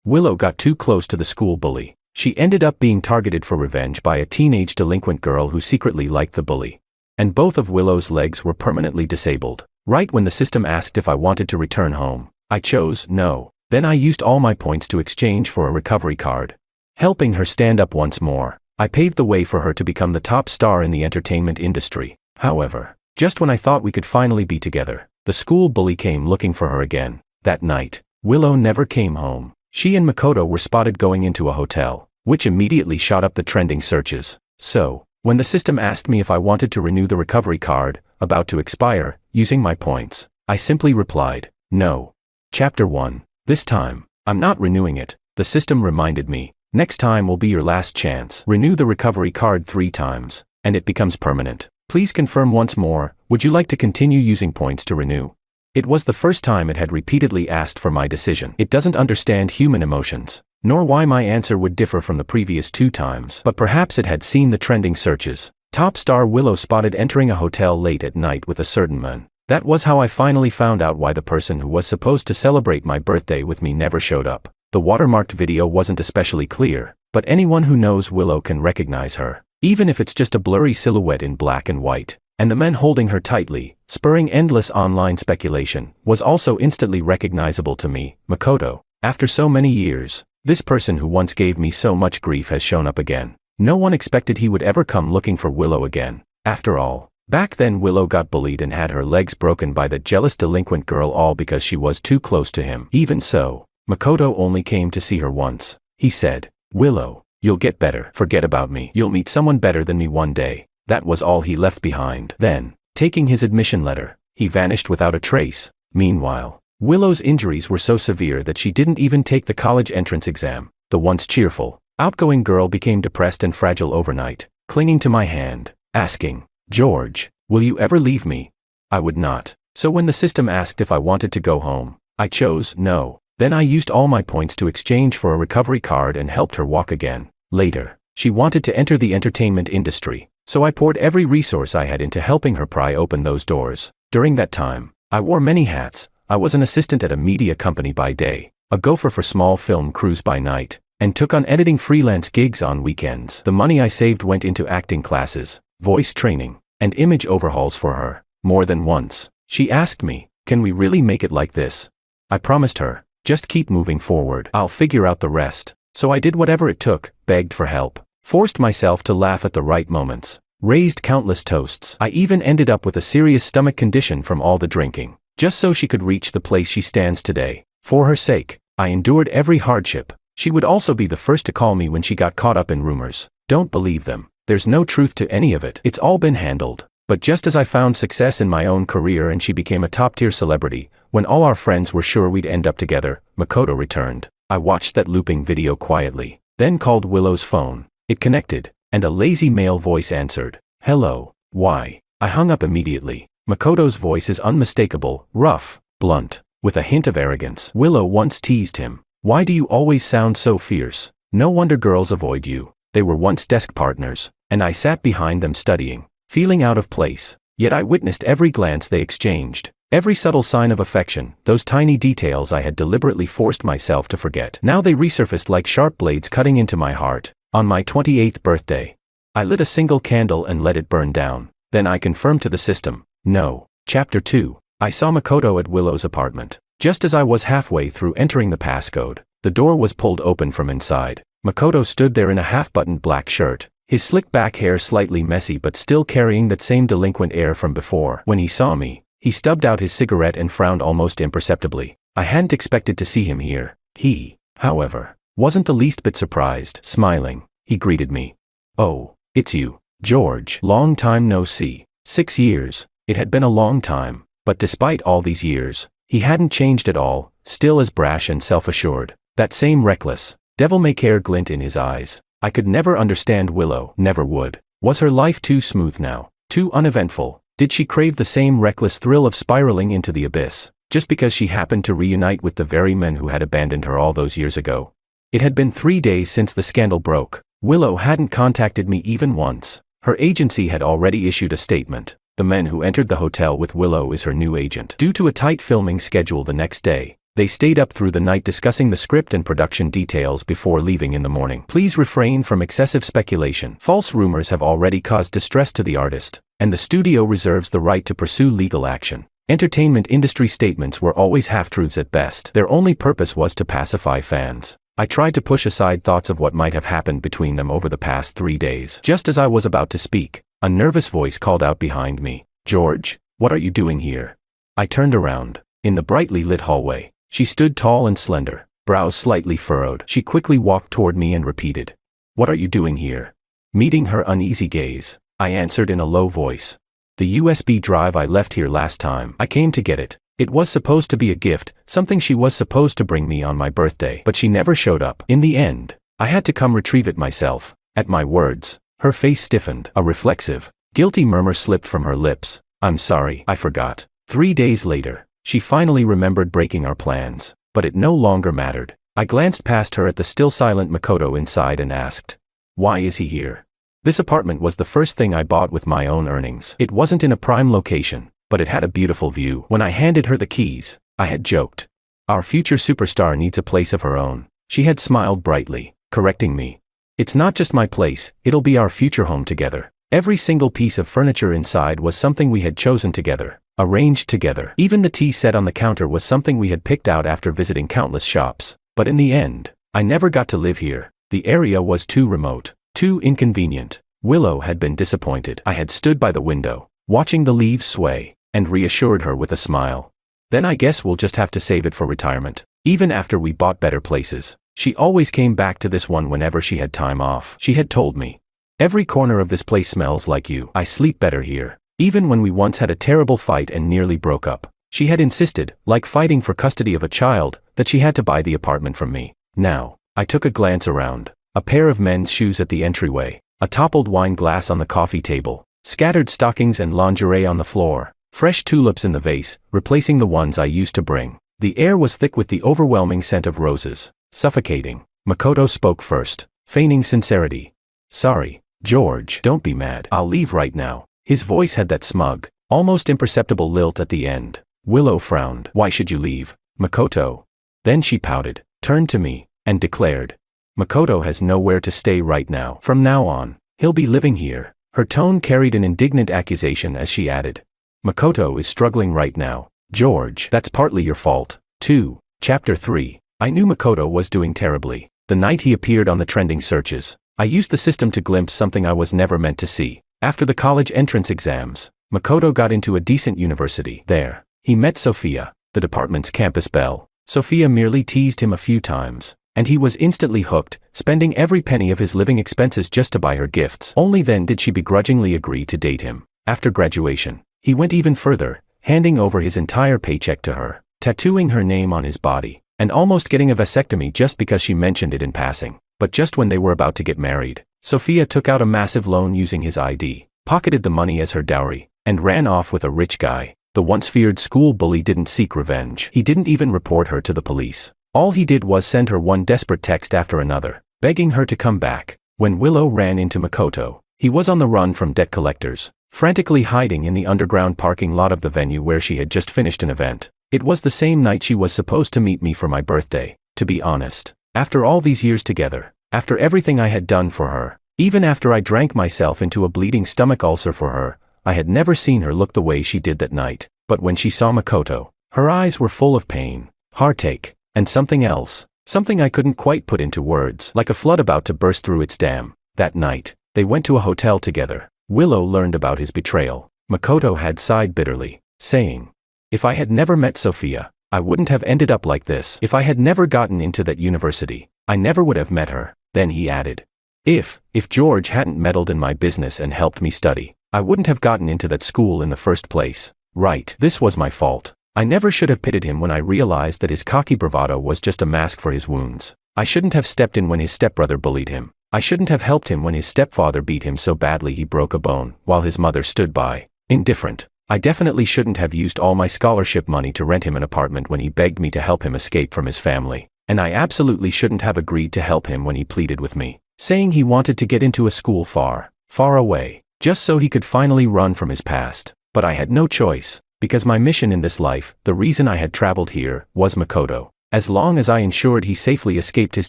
Willow got too close to the school bully. She ended up being targeted for revenge by a teenage delinquent girl who secretly liked the bully. And both of Willow's legs were permanently disabled. Right when the system asked if I wanted to return home, I chose no. Then I used all my points to exchange for a recovery card. Helping her stand up once more, I paved the way for her to become the top star in the entertainment industry. However, just when I thought we could finally be together, the school bully came looking for her again. That night, Willow never came home. She and Makoto were spotted going into a hotel, which immediately shot up the trending searches. So, when the system asked me if I wanted to renew the recovery card, about to expire, using my points, I simply replied, no. Chapter 1. This time, I'm not renewing it. The system reminded me, next time will be your last chance. Renew the recovery card 3 times, and it becomes permanent. Please confirm once more, would you like to continue using points to renew? It was the first time it had repeatedly asked for my decision. It doesn't understand human emotions, nor why my answer would differ from the previous 2 times. But perhaps it had seen the trending searches. Top star Willow spotted entering a hotel late at night with a certain man. That was how I finally found out why the person who was supposed to celebrate my birthday with me never showed up. The watermarked video wasn't especially clear, but anyone who knows Willow can recognize her, even if it's just a blurry silhouette in black and white. And the man holding her tightly, spurring endless online speculation, was also instantly recognizable to me, Makoto. After so many years, this person who once gave me so much grief has shown up again. No one expected he would ever come looking for Willow again. After all, back then Willow got bullied and had her legs broken by the jealous delinquent girl, all because she was too close to him. Even so, Makoto only came to see her once. He said, "Willow, you'll get better. Forget about me. You'll meet someone better than me one day." That was all he left behind. Then, taking his admission letter, he vanished without a trace. Meanwhile, Willow's injuries were so severe that she didn't even take the college entrance exam. The once cheerful, outgoing girl became depressed and fragile overnight, clinging to my hand, asking, "George, will you ever leave me?" I would not. So when the system asked if I wanted to go home, I chose no. Then I used all my points to exchange for a recovery card and helped her walk again. Later, she wanted to enter the entertainment industry, so I poured every resource I had into helping her pry open those doors. During that time, I wore many hats. I was an assistant at a media company by day, a gopher for small film crews by night, and took on editing freelance gigs on weekends. The money I saved went into acting classes, voice training, and image overhauls for her. More than once, she asked me, "Can we really make it like this?" I promised her, "Just keep moving forward. I'll figure out the rest." So I did whatever it took, begged for help, forced myself to laugh at the right moments, raised countless toasts. I even ended up with a serious stomach condition from all the drinking, just so she could reach the place she stands today. For her sake, I endured every hardship. She would also be the first to call me when she got caught up in rumors. Don't believe them. There's no truth to any of it. It's all been handled. But just as I found success in my own career and she became a top-tier celebrity, when all our friends were sure we'd end up together, Makoto returned. I watched that looping video quietly, then called Willow's phone. It connected, and a lazy male voice answered. "Hello, why?" I hung up immediately. Makoto's voice is unmistakable, rough, blunt, with a hint of arrogance. Willow once teased him. "Why do you always sound so fierce? No wonder girls avoid you." They were once desk partners, and I sat behind them studying, feeling out of place. Yet I witnessed every glance they exchanged, every subtle sign of affection, those tiny details I had deliberately forced myself to forget. Now they resurfaced like sharp blades cutting into my heart. On my 28th birthday, I lit a single candle and let it burn down. Then I confirmed to the system, no. Chapter 2. I saw Makoto at Willow's apartment. Just as I was halfway through entering the passcode, the door was pulled open from inside. Makoto stood there in a half-buttoned black shirt, his slick back hair slightly messy but still carrying that same delinquent air from before. When he saw me, he stubbed out his cigarette and frowned almost imperceptibly. I hadn't expected to see him here. He, however, wasn't the least bit surprised. Smiling, he greeted me. "Oh, it's you, George. Long time no see." 6 years. It had been a long time, but despite all these years, he hadn't changed at all, still as brash and self-assured. That same reckless, devil-may-care glint in his eyes. I could never understand Willow, never would. Was her life too smooth now, too uneventful? Did she crave the same reckless thrill of spiraling into the abyss, just because she happened to reunite with the very men who had abandoned her all those years ago? It had been 3 days since the scandal broke. Willow hadn't contacted me even once. Her agency had already issued a statement. The man who entered the hotel with Willow is her new agent. Due to a tight filming schedule the next day, they stayed up through the night discussing the script and production details before leaving in the morning. Please refrain from excessive speculation. False rumors have already caused distress to the artist, and the studio reserves the right to pursue legal action. Entertainment industry statements were always half-truths at best. Their only purpose was to pacify fans. I tried to push aside thoughts of what might have happened between them over the past 3 days. Just as I was about to speak, a nervous voice called out behind me, "George, what are you doing here?" I turned around. In the brightly lit hallway, she stood tall and slender, brows slightly furrowed. She quickly walked toward me and repeated, "What are you doing here?" Meeting her uneasy gaze, I answered in a low voice, "The USB drive I left here last time. I came to get it. It was supposed to be a gift, something she was supposed to bring me on my birthday, but she never showed up. In the end, I had to come retrieve it myself." At my words, her face stiffened. A reflexive, guilty murmur slipped from her lips. "I'm sorry, I forgot." 3 days later, she finally remembered breaking our plans, but it no longer mattered. I glanced past her at the still silent Makoto inside and asked, "Why is he here?" This apartment was the first thing I bought with my own earnings. It wasn't in a prime location, but it had a beautiful view. When I handed her the keys, I had joked, "Our future superstar needs a place of her own." She had smiled brightly, correcting me. "It's not just my place, it'll be our future home together." Every single piece of furniture inside was something we had chosen together, arranged together. Even the tea set on the counter was something we had picked out after visiting countless shops. But in the end, I never got to live here. The area was too remote, too inconvenient. Willow had been disappointed. I had stood by the window, watching the leaves sway, and reassured her with a smile. "Then I guess we'll just have to save it for retirement." Even after we bought better places, she always came back to this one whenever she had time off. She had told me, "Every corner of this place smells like you. I sleep better here." Even when we once had a terrible fight and nearly broke up, she had insisted, like fighting for custody of a child, that she had to buy the apartment from me. Now, I took a glance around. A pair of men's shoes at the entryway, a toppled wine glass on the coffee table, scattered stockings and lingerie on the floor, fresh tulips in the vase, replacing the ones I used to bring. The air was thick with the overwhelming scent of roses, suffocating. Makoto spoke first, feigning sincerity. "Sorry, George, don't be mad. I'll leave right now." His voice had that smug, almost imperceptible lilt at the end. Willow frowned. Why should you leave, Makoto? Then she pouted, turned to me, and declared, Makoto has nowhere to stay right now. From now on, he'll be living here. Her tone carried an indignant accusation as she added, Makoto is struggling right now. George, that's partly your fault, too. Chapter 3. I knew Makoto was doing terribly. The night he appeared on the trending searches, I used the system to glimpse something I was never meant to see. After the college entrance exams, Makoto got into a decent university. There, he met Sophia, the department's campus belle. Sophia merely teased him a few times, and he was instantly hooked, spending every penny of his living expenses just to buy her gifts. Only then did she begrudgingly agree to date him. After graduation, he went even further, handing over his entire paycheck to her, tattooing her name on his body, and almost getting a vasectomy just because she mentioned it in passing. But just when they were about to get married, Sophia took out a massive loan using his ID, pocketed the money as her dowry, and ran off with a rich guy. The once feared school bully didn't seek revenge. He didn't even report her to the police. All he did was send her one desperate text after another, begging her to come back. When Willow ran into Makoto, he was on the run from debt collectors, frantically hiding in the underground parking lot of the venue where she had just finished an event. It was the same night she was supposed to meet me for my birthday. To be honest, after all these years together, after everything I had done for her, even after I drank myself into a bleeding stomach ulcer for her, I had never seen her look the way she did that night. But when she saw Makoto, her eyes were full of pain, heartache, and something else, something I couldn't quite put into words, like a flood about to burst through its dam. That night, they went to a hotel together. Willow learned about his betrayal. Makoto had sighed bitterly, saying, if I had never met Sophia, I wouldn't have ended up like this. If I had never gotten into that university, I never would have met her. Then he added, if George hadn't meddled in my business and helped me study, I wouldn't have gotten into that school in the first place. Right, this was my fault. I never should have pitied him when I realized that his cocky bravado was just a mask for his wounds. I shouldn't have stepped in when his stepbrother bullied him. I shouldn't have helped him when his stepfather beat him so badly he broke a bone, while his mother stood by, indifferent. I definitely shouldn't have used all my scholarship money to rent him an apartment when he begged me to help him escape from his family. And I absolutely shouldn't have agreed to help him when he pleaded with me, saying he wanted to get into a school far, far away, just so he could finally run from his past. But I had no choice, because my mission in this life, the reason I had traveled here, was Makoto. As long as I ensured he safely escaped his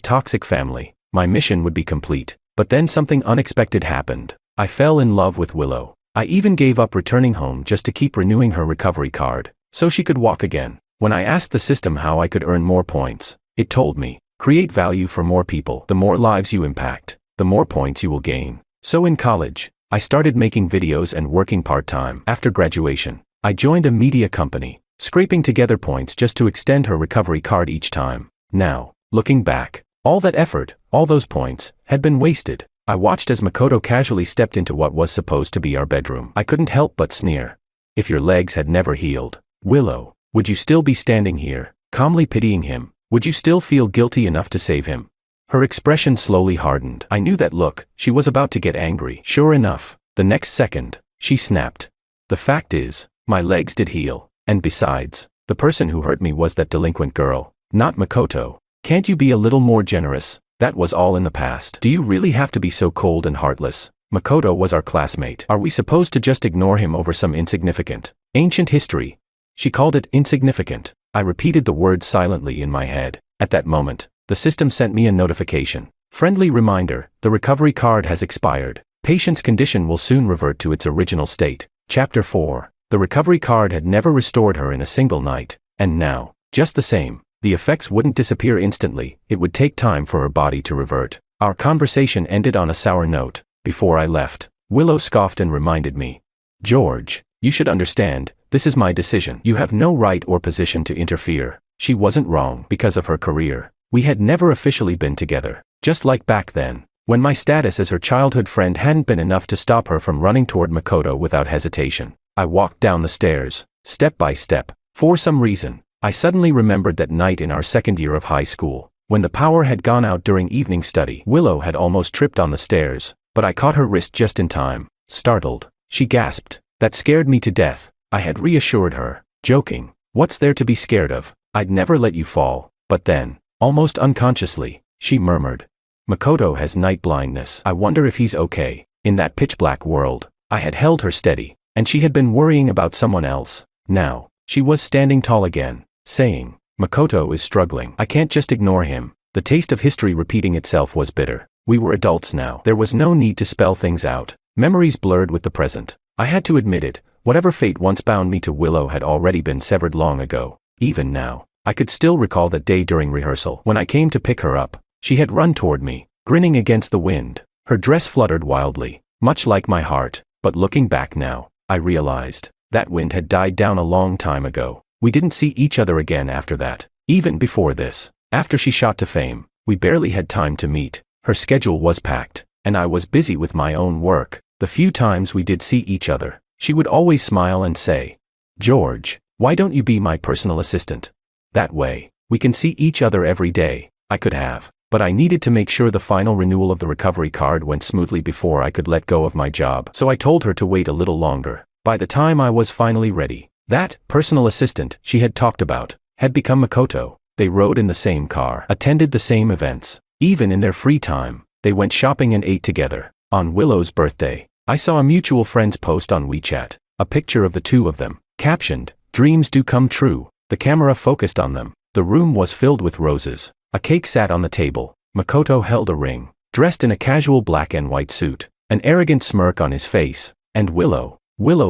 toxic family, my mission would be complete. But then something unexpected happened. I fell in love with Willow. I even gave up returning home just to keep renewing her recovery card, so she could walk again. When I asked the system how I could earn more points, it told me, create value for more people. The more lives you impact, the more points you will gain. So in college, I started making videos and working part-time. After graduation, I joined a media company, scraping together points just to extend her recovery card each time. Now, looking back, all that effort, all those points, had been wasted. I watched as Makoto casually stepped into what was supposed to be our bedroom. I couldn't help but sneer. If your legs had never healed, Willow, would you still be standing here, calmly pitying him? Would you still feel guilty enough to save him? Her expression slowly hardened. I knew that look. She was about to get angry. Sure enough, the next second, she snapped. The fact is, my legs did heal. And besides, the person who hurt me was that delinquent girl, not Makoto. Can't you be a little more generous? That was all in the past. Do you really have to be so cold and heartless? Makoto was our classmate. Are we supposed to just ignore him over some insignificant, ancient history? She called it insignificant. I repeated the words silently in my head. At that moment, the system sent me a notification. Friendly reminder, the recovery card has expired. Patient's condition will soon revert to its original state. Chapter 4. The recovery card had never restored her in a single night. And now, just the same, the effects wouldn't disappear instantly. It would take time for her body to revert. Our conversation ended on a sour note. Before I left, Willow scoffed and reminded me, George, you should understand, this is my decision. You have no right or position to interfere. She wasn't wrong because of her career. We had never officially been together. Just like back then, when my status as her childhood friend hadn't been enough to stop her from running toward Makoto without hesitation. I walked down the stairs, step by step. For some reason, I suddenly remembered that night in our second year of high school, when the power had gone out during evening study. Willow had almost tripped on the stairs, but I caught her wrist just in time. Startled, she gasped. That scared me to death. I had reassured her, joking, what's there to be scared of? I'd never let you fall. But then, almost unconsciously, she murmured, Makoto has night blindness. I wonder if he's okay. In that pitch black world, I had held her steady, and she had been worrying about someone else. Now, She was standing tall again, saying, "Makoto is struggling. I can't just ignore him." The taste of history repeating itself was bitter. We were adults now. There was no need to spell things out. Memories blurred with the present. I had to admit it. Whatever fate once bound me to Willow had already been severed long ago. Even now, I could still recall that day during rehearsal. When I came to pick her up, she had run toward me, grinning against the wind. Her dress fluttered wildly, much like my heart, but looking back now, I realized that wind had died down a long time ago. We didn't see each other again after that. Even before this, after she shot to fame, we barely had time to meet. Her schedule was packed, and I was busy with my own work. The few times we did see each other, she would always smile and say, "George, why don't you be my personal assistant? That way, we can see each other every day." I could have, but I needed to make sure the final renewal of the recovery card went smoothly before I could let go of my job. So I told her to wait a little longer. By the time I was finally ready, that personal assistant she had talked about had become Makoto. They rode in the same car, attended the same events. Even in their free time, they went shopping and ate together. On Willow's birthday, I saw a mutual friend's post on WeChat, a picture of the two of them, captioned, "Dreams do come true." The camera focused on them. The room was filled with roses. A cake sat on the table. Makoto held a ring, dressed in a casual black and white suit, an arrogant smirk on his face. And Willow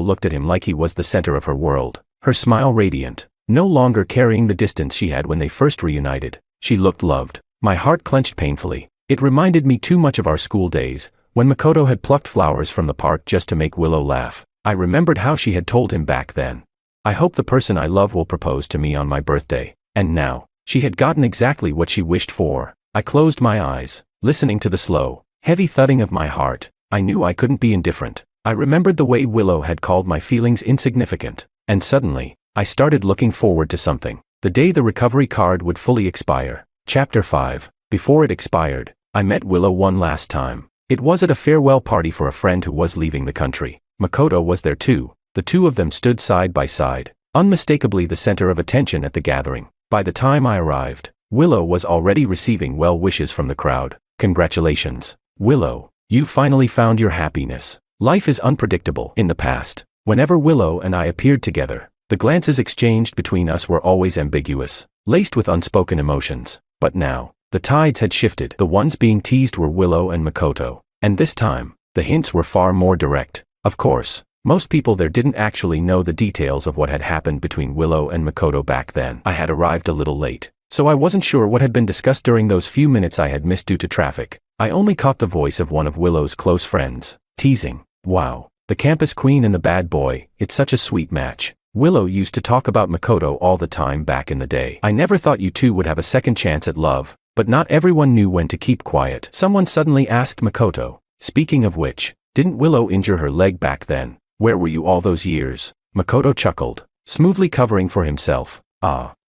looked at him like he was the center of her world, her smile radiant, no longer carrying the distance she had when they first reunited. She looked loved. My heart clenched painfully. It reminded me too much of our school days, when Makoto had plucked flowers from the park just to make Willow laugh. I remembered how she had told him back then, "I hope the person I love will propose to me on my birthday." And now, she had gotten exactly what she wished for. I closed my eyes, listening to the slow, heavy thudding of my heart. I knew I couldn't be indifferent. I remembered the way Willow had called my feelings insignificant. And suddenly, I started looking forward to something. The day the recovery card would fully expire. Chapter 5. Before it expired, I met Willow one last time. It was at a farewell party for a friend who was leaving the country. Makoto was there too. The two of them stood side by side, unmistakably the center of attention at the gathering. By the time I arrived, Willow was already receiving well wishes from the crowd. "Congratulations, Willow. You finally found your happiness." Life is unpredictable. In the past, whenever Willow and I appeared together, the glances exchanged between us were always ambiguous, laced with unspoken emotions. But now, the tides had shifted. The ones being teased were Willow and Makoto. And this time, the hints were far more direct. Of course, most people there didn't actually know the details of what had happened between Willow and Makoto back then. I had arrived a little late, so I wasn't sure what had been discussed during those few minutes I had missed due to traffic. I only caught the voice of one of Willow's close friends, teasing, "Wow, the campus queen and the bad boy, it's such a sweet match." Willow used to talk about Makoto all the time back in the day. "I never thought you two would have a second chance at love." But not everyone knew when to keep quiet. Someone suddenly asked Makoto, "Speaking of which, didn't Willow injure her leg back then? Where were you all those years?" Makoto chuckled, smoothly covering for himself.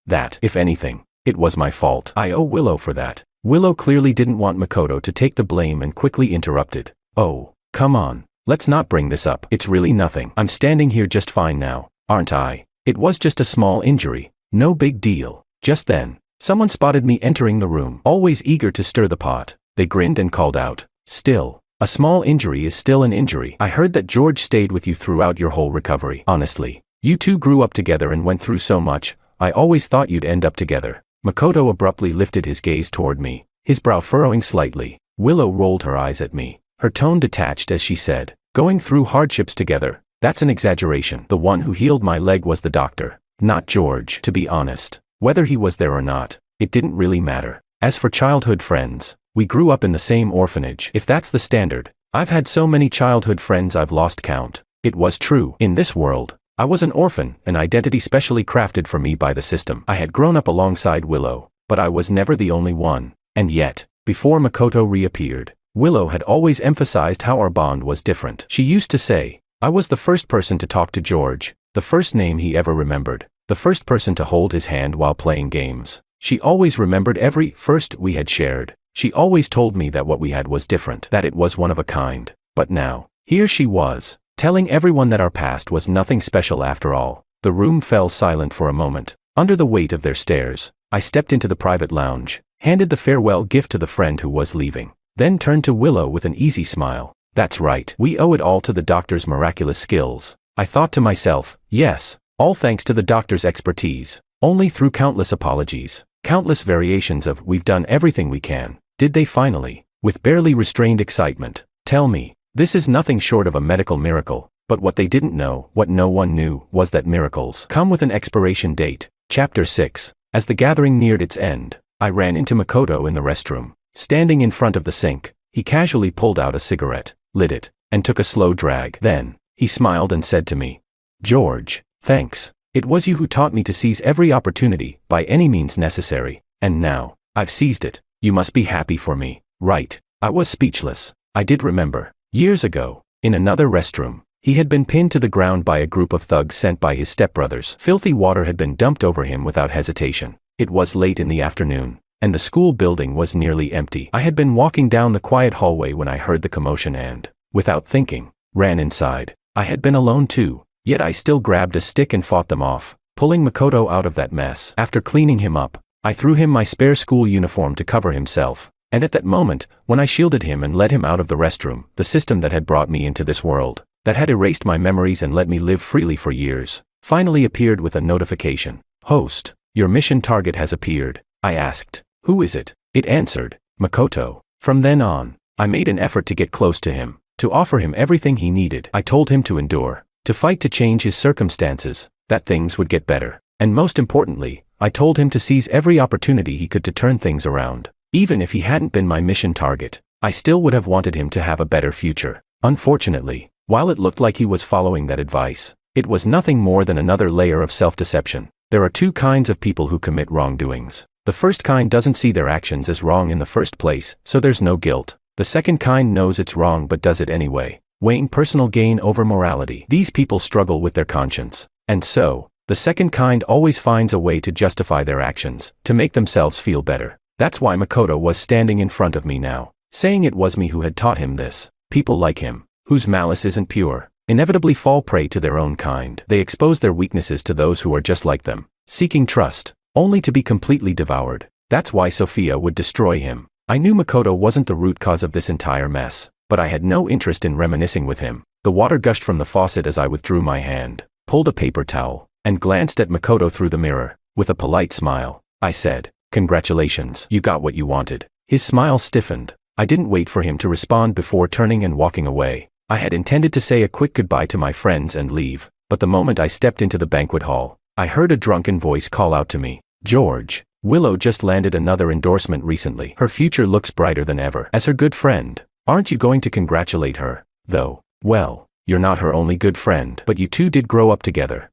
That, if anything, it was my fault. I owe Willow for that." Willow clearly didn't want Makoto to take the blame and quickly interrupted. "Oh, come on, let's not bring this up. It's really nothing. I'm standing here just fine now, aren't I? It was just a small injury. No big deal." Just then, someone spotted me entering the room, always eager to stir the pot. They grinned and called out, "Still, a small injury is still an injury. I heard that George stayed with you throughout your whole recovery. Honestly, you two grew up together and went through so much. I always thought you'd end up together." Makoto abruptly lifted his gaze toward me, his brow furrowing slightly. Willow rolled her eyes at me, her tone detached as she said, "Going through hardships together, that's an exaggeration. The one who healed my leg was the doctor, not George." To be honest, whether he was there or not, it didn't really matter. As for childhood friends, we grew up in the same orphanage. If that's the standard, I've had so many childhood friends I've lost count. It was true. In this world, I was an orphan, an identity specially crafted for me by the system. I had grown up alongside Willow, but I was never the only one. And yet, before Makoto reappeared, Willow had always emphasized how our bond was different. She used to say, "I was the first person to talk to George, the first name he ever remembered, the first person to hold his hand while playing games." She always remembered every first we had shared. She always told me that what we had was different, that it was one of a kind. But now, here she was, telling everyone that our past was nothing special after all. The room fell silent for a moment. Under the weight of their stares, I stepped into the private lounge, handed the farewell gift to the friend who was leaving, then turned to Willow with an easy smile. "That's right. We owe it all to the doctor's miraculous skills." I thought to myself, yes, all thanks to the doctor's expertise. Only through countless apologies, countless variations of "we've done everything we can," did they finally, with barely restrained excitement, tell me. This is nothing short of a medical miracle, but what they didn't know, what no one knew, was that miracles come with an expiration date. Chapter 6. As the gathering neared its end, I ran into Makoto in the restroom. Standing in front of the sink, he casually pulled out a cigarette, lit it, and took a slow drag. Then, he smiled and said to me, "George, thanks. It was you who taught me to seize every opportunity, by any means necessary, and now, I've seized it. You must be happy for me, right?" I was speechless. I did remember, years ago, in another restroom, he had been pinned to the ground by a group of thugs sent by his stepbrothers. Filthy water had been dumped over him without hesitation. It was late in the afternoon, and the school building was nearly empty. I had been walking down the quiet hallway when I heard the commotion and, without thinking, ran inside. I had been alone too, yet I still grabbed a stick and fought them off, pulling Makoto out of that mess. After cleaning him up, I threw him my spare school uniform to cover himself, and at that moment, when I shielded him and led him out of the restroom, the system that had brought me into this world, that had erased my memories and let me live freely for years, finally appeared with a notification. "Host, your mission target has appeared." I asked, "Who is it?" It answered, "Makoto." From then on, I made an effort to get close to him, to offer him everything he needed. I told him to endure, to fight to change his circumstances, that things would get better. And most importantly, I told him to seize every opportunity he could to turn things around. Even if he hadn't been my mission target, I still would have wanted him to have a better future. Unfortunately, while it looked like he was following that advice, it was nothing more than another layer of self-deception. There are two kinds of people who commit wrongdoings. The first kind doesn't see their actions as wrong in the first place, so there's no guilt. The second kind knows it's wrong but does it anyway, weighing personal gain over morality. These people struggle with their conscience. And so, the second kind always finds a way to justify their actions, to make themselves feel better. That's why Makoto was standing in front of me now, saying it was me who had taught him this. People like him, whose malice isn't pure, inevitably fall prey to their own kind. They expose their weaknesses to those who are just like them, seeking trust, only to be completely devoured. That's why Sophia would destroy him. I knew Makoto wasn't the root cause of this entire mess, but I had no interest in reminiscing with him. The water gushed from the faucet as I withdrew my hand, pulled a paper towel, and glanced at Makoto through the mirror. With a polite smile, I said, "Congratulations, you got what you wanted." His smile stiffened. I didn't wait for him to respond before turning and walking away. I had intended to say a quick goodbye to my friends and leave, but the moment I stepped into the banquet hall, I heard a drunken voice call out to me, "George, Willow just landed another endorsement recently. Her future looks brighter than ever. As her good friend, aren't you going to congratulate her? Though, well, you're not her only good friend, but you two did grow up together.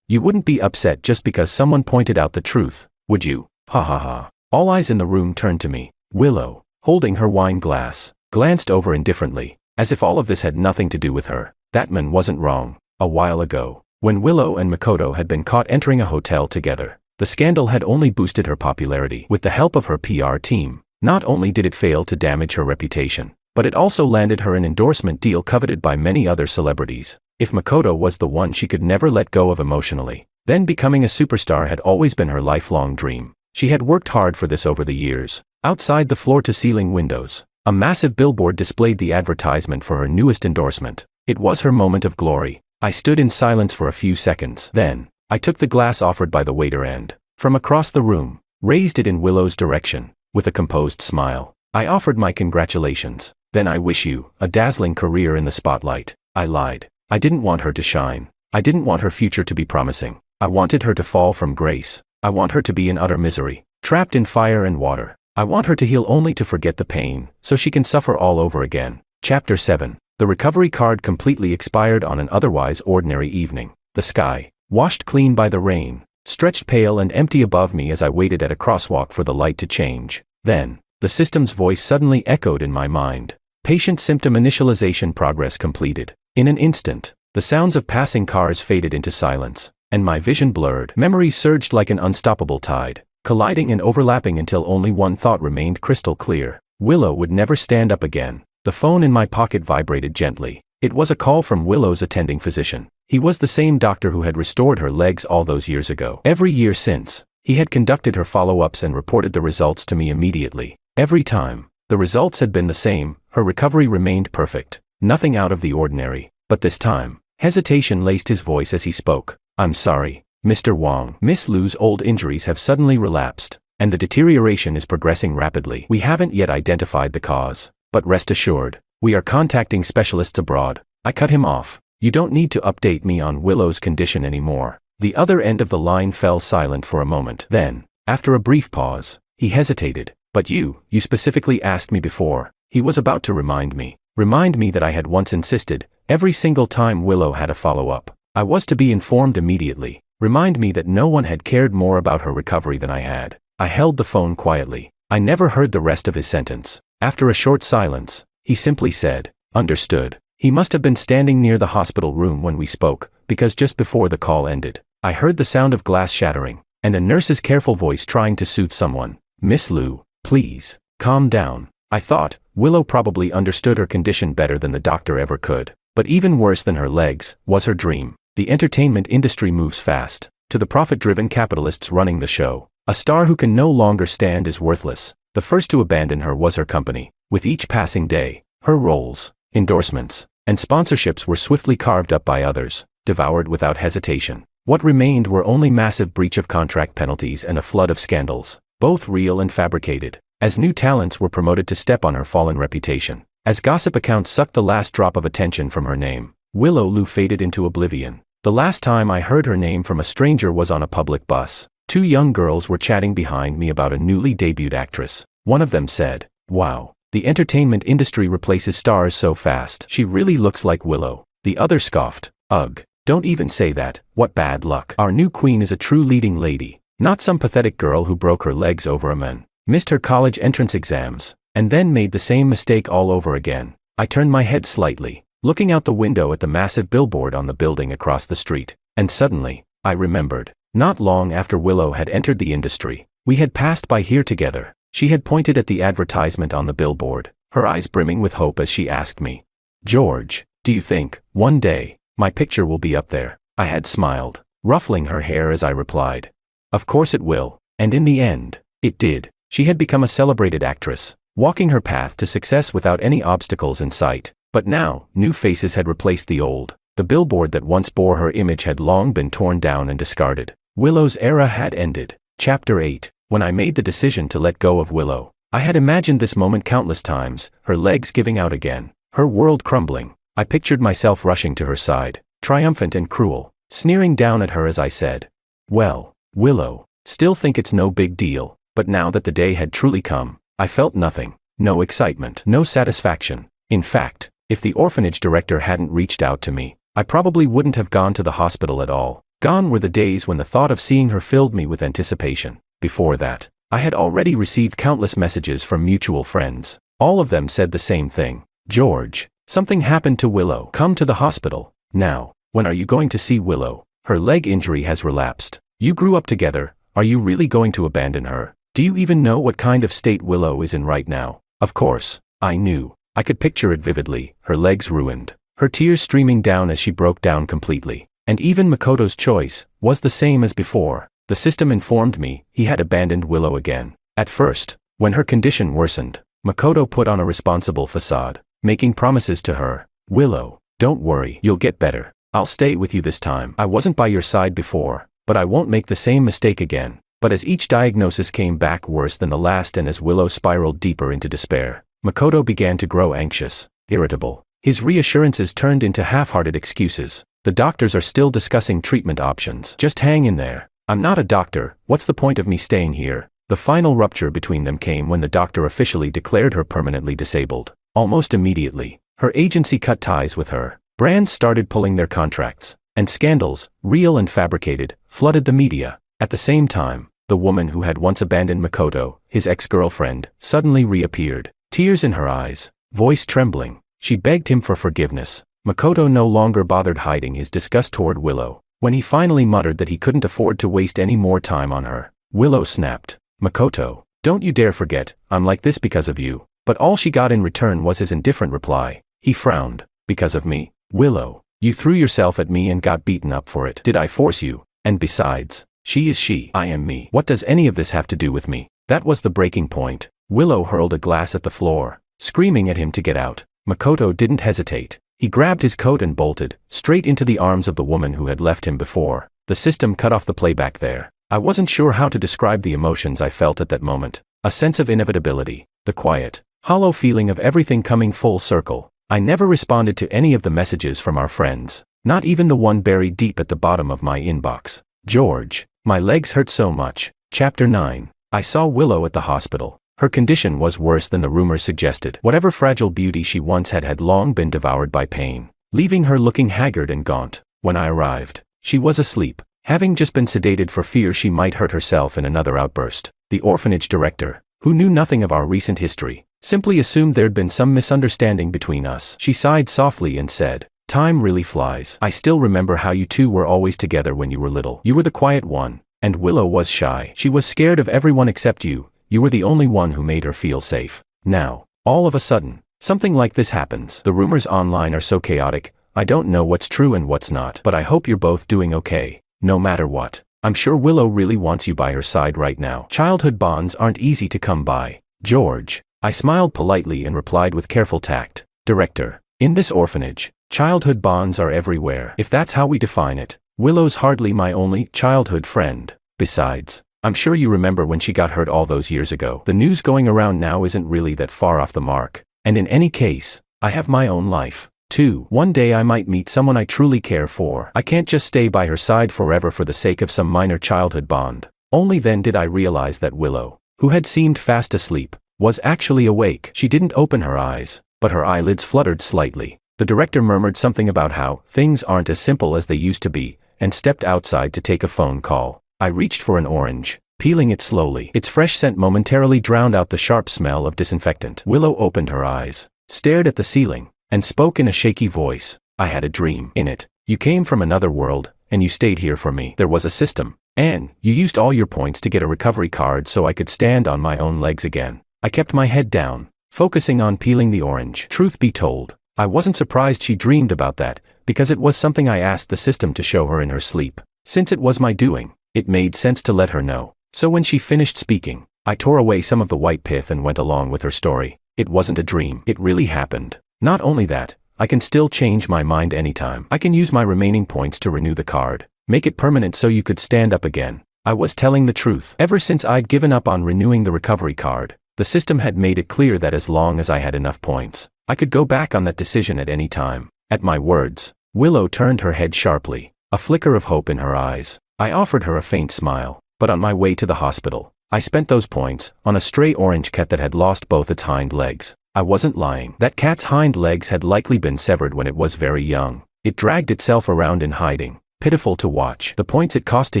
You wouldn't be upset just because someone pointed out the truth, would you? Ha ha ha." All eyes in the room turned to me. Willow, holding her wine glass, glanced over indifferently, as if all of this had nothing to do with her. That man wasn't wrong. A while ago, when Willow and Makoto had been caught entering a hotel together, the scandal had only boosted her popularity. With the help of her PR team, not only did it fail to damage her reputation, but it also landed her an endorsement deal coveted by many other celebrities. If Makoto was the one she could never let go of emotionally, then becoming a superstar had always been her lifelong dream. She had worked hard for this over the years. Outside the floor-to-ceiling windows, a massive billboard displayed the advertisement for her newest endorsement. It was her moment of glory. I stood in silence for a few seconds. Then, I took the glass offered by the waiter and, from across the room, raised it in Willow's direction. With a composed smile, I offered my congratulations. "Then I wish you a dazzling career in the spotlight." I lied. I didn't want her to shine. I didn't want her future to be promising. I wanted her to fall from grace. I want her to be in utter misery, trapped in fire and water. I want her to heal only to forget the pain, so she can suffer all over again. Chapter 7. The recovery card completely expired on an otherwise ordinary evening. The sky, washed clean by the rain, stretched pale and empty above me as I waited at a crosswalk for the light to change. Then, the system's voice suddenly echoed in my mind. Patient symptom initialization progress completed. In an instant, the sounds of passing cars faded into silence, and my vision blurred. Memories surged like an unstoppable tide, colliding and overlapping until only one thought remained crystal clear. Willow would never stand up again. The phone in my pocket vibrated gently. It was a call from Willow's attending physician. He was the same doctor who had restored her legs all those years ago. Every year since, he had conducted her follow-ups and reported the results to me immediately. Every time, the results had been the same. Her recovery remained perfect. Nothing out of the ordinary. But this time, hesitation laced his voice as he spoke. I'm sorry, Mr. Wong. Miss Lu's old injuries have suddenly relapsed, and the deterioration is progressing rapidly. We haven't yet identified the cause, but rest assured, we are contacting specialists abroad. I cut him off. You don't need to update me on Willow's condition anymore. The other end of the line fell silent for a moment. Then, after a brief pause, he hesitated. But you specifically asked me before. He was about to remind me that I had once insisted, every single time Willow had a follow-up, I was to be informed immediately. Remind me that no one had cared more about her recovery than I had. I held the phone quietly. I never heard the rest of his sentence. After a short silence, he simply said, "Understood." He must have been standing near the hospital room when we spoke, because just before the call ended, I heard the sound of glass shattering, and a nurse's careful voice trying to soothe someone. "Miss Lu, please, calm down." I thought, Willow probably understood her condition better than the doctor ever could. But even worse than her legs, was her dream. The entertainment industry moves fast. To the profit-driven capitalists running the show, a star who can no longer stand is worthless. The first to abandon her was her company. With each passing day, her roles, endorsements, and sponsorships were swiftly carved up by others, devoured without hesitation. What remained were only massive breach of contract penalties and a flood of scandals, both real and fabricated, as new talents were promoted to step on her fallen reputation. As gossip accounts sucked the last drop of attention from her name, Willow Lu faded into oblivion. The last time I heard her name from a stranger was on a public bus. Two young girls were chatting behind me about a newly debuted actress. One of them said, "Wow, the entertainment industry replaces stars so fast. She really looks like Willow." The other scoffed, "Ugh, don't even say that, what bad luck. Our new queen is a true leading lady, not some pathetic girl who broke her legs over a man, missed her college entrance exams, and then made the same mistake all over again." I turned my head slightly, looking out the window at the massive billboard on the building across the street, and suddenly, I remembered. Not long after Willow had entered the industry, we had passed by here together. She had pointed at the advertisement on the billboard, her eyes brimming with hope as she asked me, "George, do you think, one day, my picture will be up there?" I had smiled, ruffling her hair as I replied, "Of course it will," and in the end, it did. She had become a celebrated actress, walking her path to success without any obstacles in sight. But now, new faces had replaced the old. The billboard that once bore her image had long been torn down and discarded. Willow's era had ended. Chapter 8. When I made the decision to let go of Willow, I had imagined this moment countless times, her legs giving out again, her world crumbling. I pictured myself rushing to her side, triumphant and cruel, sneering down at her as I said, "Well, Willow, still think it's no big deal." But now that the day had truly come, I felt nothing. No excitement, no satisfaction. In fact, if the orphanage director hadn't reached out to me, I probably wouldn't have gone to the hospital at all. Gone were the days when the thought of seeing her filled me with anticipation. Before that, I had already received countless messages from mutual friends. All of them said the same thing. "George, something happened to Willow. Come to the hospital. Now, when are you going to see Willow? Her leg injury has relapsed. You grew up together. Are you really going to abandon her? Do you even know what kind of state Willow is in right now?" Of course, I knew. I could picture it vividly, her legs ruined, her tears streaming down as she broke down completely. And even Makoto's choice was the same as before. The system informed me he had abandoned Willow again. At first, when her condition worsened, Makoto put on a responsible facade, making promises to her. "Willow, don't worry, you'll get better. I'll stay with you this time. I wasn't by your side before, but I won't make the same mistake again." But as each diagnosis came back worse than the last and as Willow spiraled deeper into despair, Makoto began to grow anxious, irritable. His reassurances turned into half-hearted excuses. "The doctors are still discussing treatment options. Just hang in there. I'm not a doctor. What's the point of me staying here?" The final rupture between them came when the doctor officially declared her permanently disabled. Almost immediately, her agency cut ties with her. Brands started pulling their contracts, and scandals, real and fabricated, flooded the media. At the same time, the woman who had once abandoned Makoto, his ex-girlfriend, suddenly reappeared. Tears in her eyes, voice trembling, she begged him for forgiveness. Makoto no longer bothered hiding his disgust toward Willow. When he finally muttered that he couldn't afford to waste any more time on her, Willow snapped, "Makoto, don't you dare forget, I'm like this because of you." But all she got in return was his indifferent reply. He frowned. "Because of me? Willow, you threw yourself at me and got beaten up for it. Did I force you? And besides, she is she, I am me. What does any of this have to do with me?" That was the breaking point. Willow hurled a glass at the floor, screaming at him to get out. Makoto didn't hesitate. He grabbed his coat and bolted, straight into the arms of the woman who had left him before. The system cut off the playback there. I wasn't sure how to describe the emotions I felt at that moment. A sense of inevitability, the quiet, hollow feeling of everything coming full circle. I never responded to any of the messages from our friends, not even the one buried deep at the bottom of my inbox. George, my legs hurt so much. Chapter 9. I saw Willow at the hospital. Her condition was worse than the rumors suggested. Whatever fragile beauty she once had long been devoured by pain, leaving her looking haggard and gaunt. When I arrived, she was asleep, having just been sedated for fear she might hurt herself in another outburst. The orphanage director, who knew nothing of our recent history, simply assumed there'd been some misunderstanding between us. She sighed softly and said, "Time really flies. I still remember how you two were always together when you were little. You were the quiet one, and Willow was shy. She was scared of everyone except you. You were the only one who made her feel safe. Now, all of a sudden, something like this happens. The rumors online are so chaotic, I don't know what's true and what's not. But I hope you're both doing okay, no matter what. I'm sure Willow really wants you by her side right now. Childhood bonds aren't easy to come by, George." I smiled politely and replied with careful tact, "Director, in this orphanage, childhood bonds are everywhere. If that's how we define it, Willow's hardly my only childhood friend. Besides, I'm sure you remember when she got hurt all those years ago. The news going around now isn't really that far off the mark. And in any case, I have my own life, too. One day I might meet someone I truly care for. I can't just stay by her side forever for the sake of some minor childhood bond." Only then did I realize that Willow, who had seemed fast asleep, was actually awake. She didn't open her eyes, but her eyelids fluttered slightly. The director murmured something about how things aren't as simple as they used to be, and stepped outside to take a phone call. I reached for an orange, peeling it slowly. Its fresh scent momentarily drowned out the sharp smell of disinfectant. Willow opened her eyes, stared at the ceiling, and spoke in a shaky voice. "I had a dream. In it, you came from another world, and you stayed here for me. There was a system, and you used all your points to get a recovery card so I could stand on my own legs again." I kept my head down, focusing on peeling the orange. Truth be told, I wasn't surprised she dreamed about that, because it was something I asked the system to show her in her sleep. Since it was my doing, it made sense to let her know. So when she finished speaking, I tore away some of the white pith and went along with her story. It wasn't a dream. It really happened. Not only that, I can still change my mind anytime. I can use my remaining points to renew the card, make it permanent so you could stand up again. I was telling the truth. Ever since I'd given up on renewing the recovery card, the system had made it clear that as long as I had enough points, I could go back on that decision at any time. At my words, Willow turned her head sharply, a flicker of hope in her eyes. I offered her a faint smile, but on my way to the hospital, I spent those points on a stray orange cat that had lost both its hind legs. I wasn't lying. That cat's hind legs had likely been severed when it was very young. It dragged itself around in hiding, pitiful to watch. The points it cost to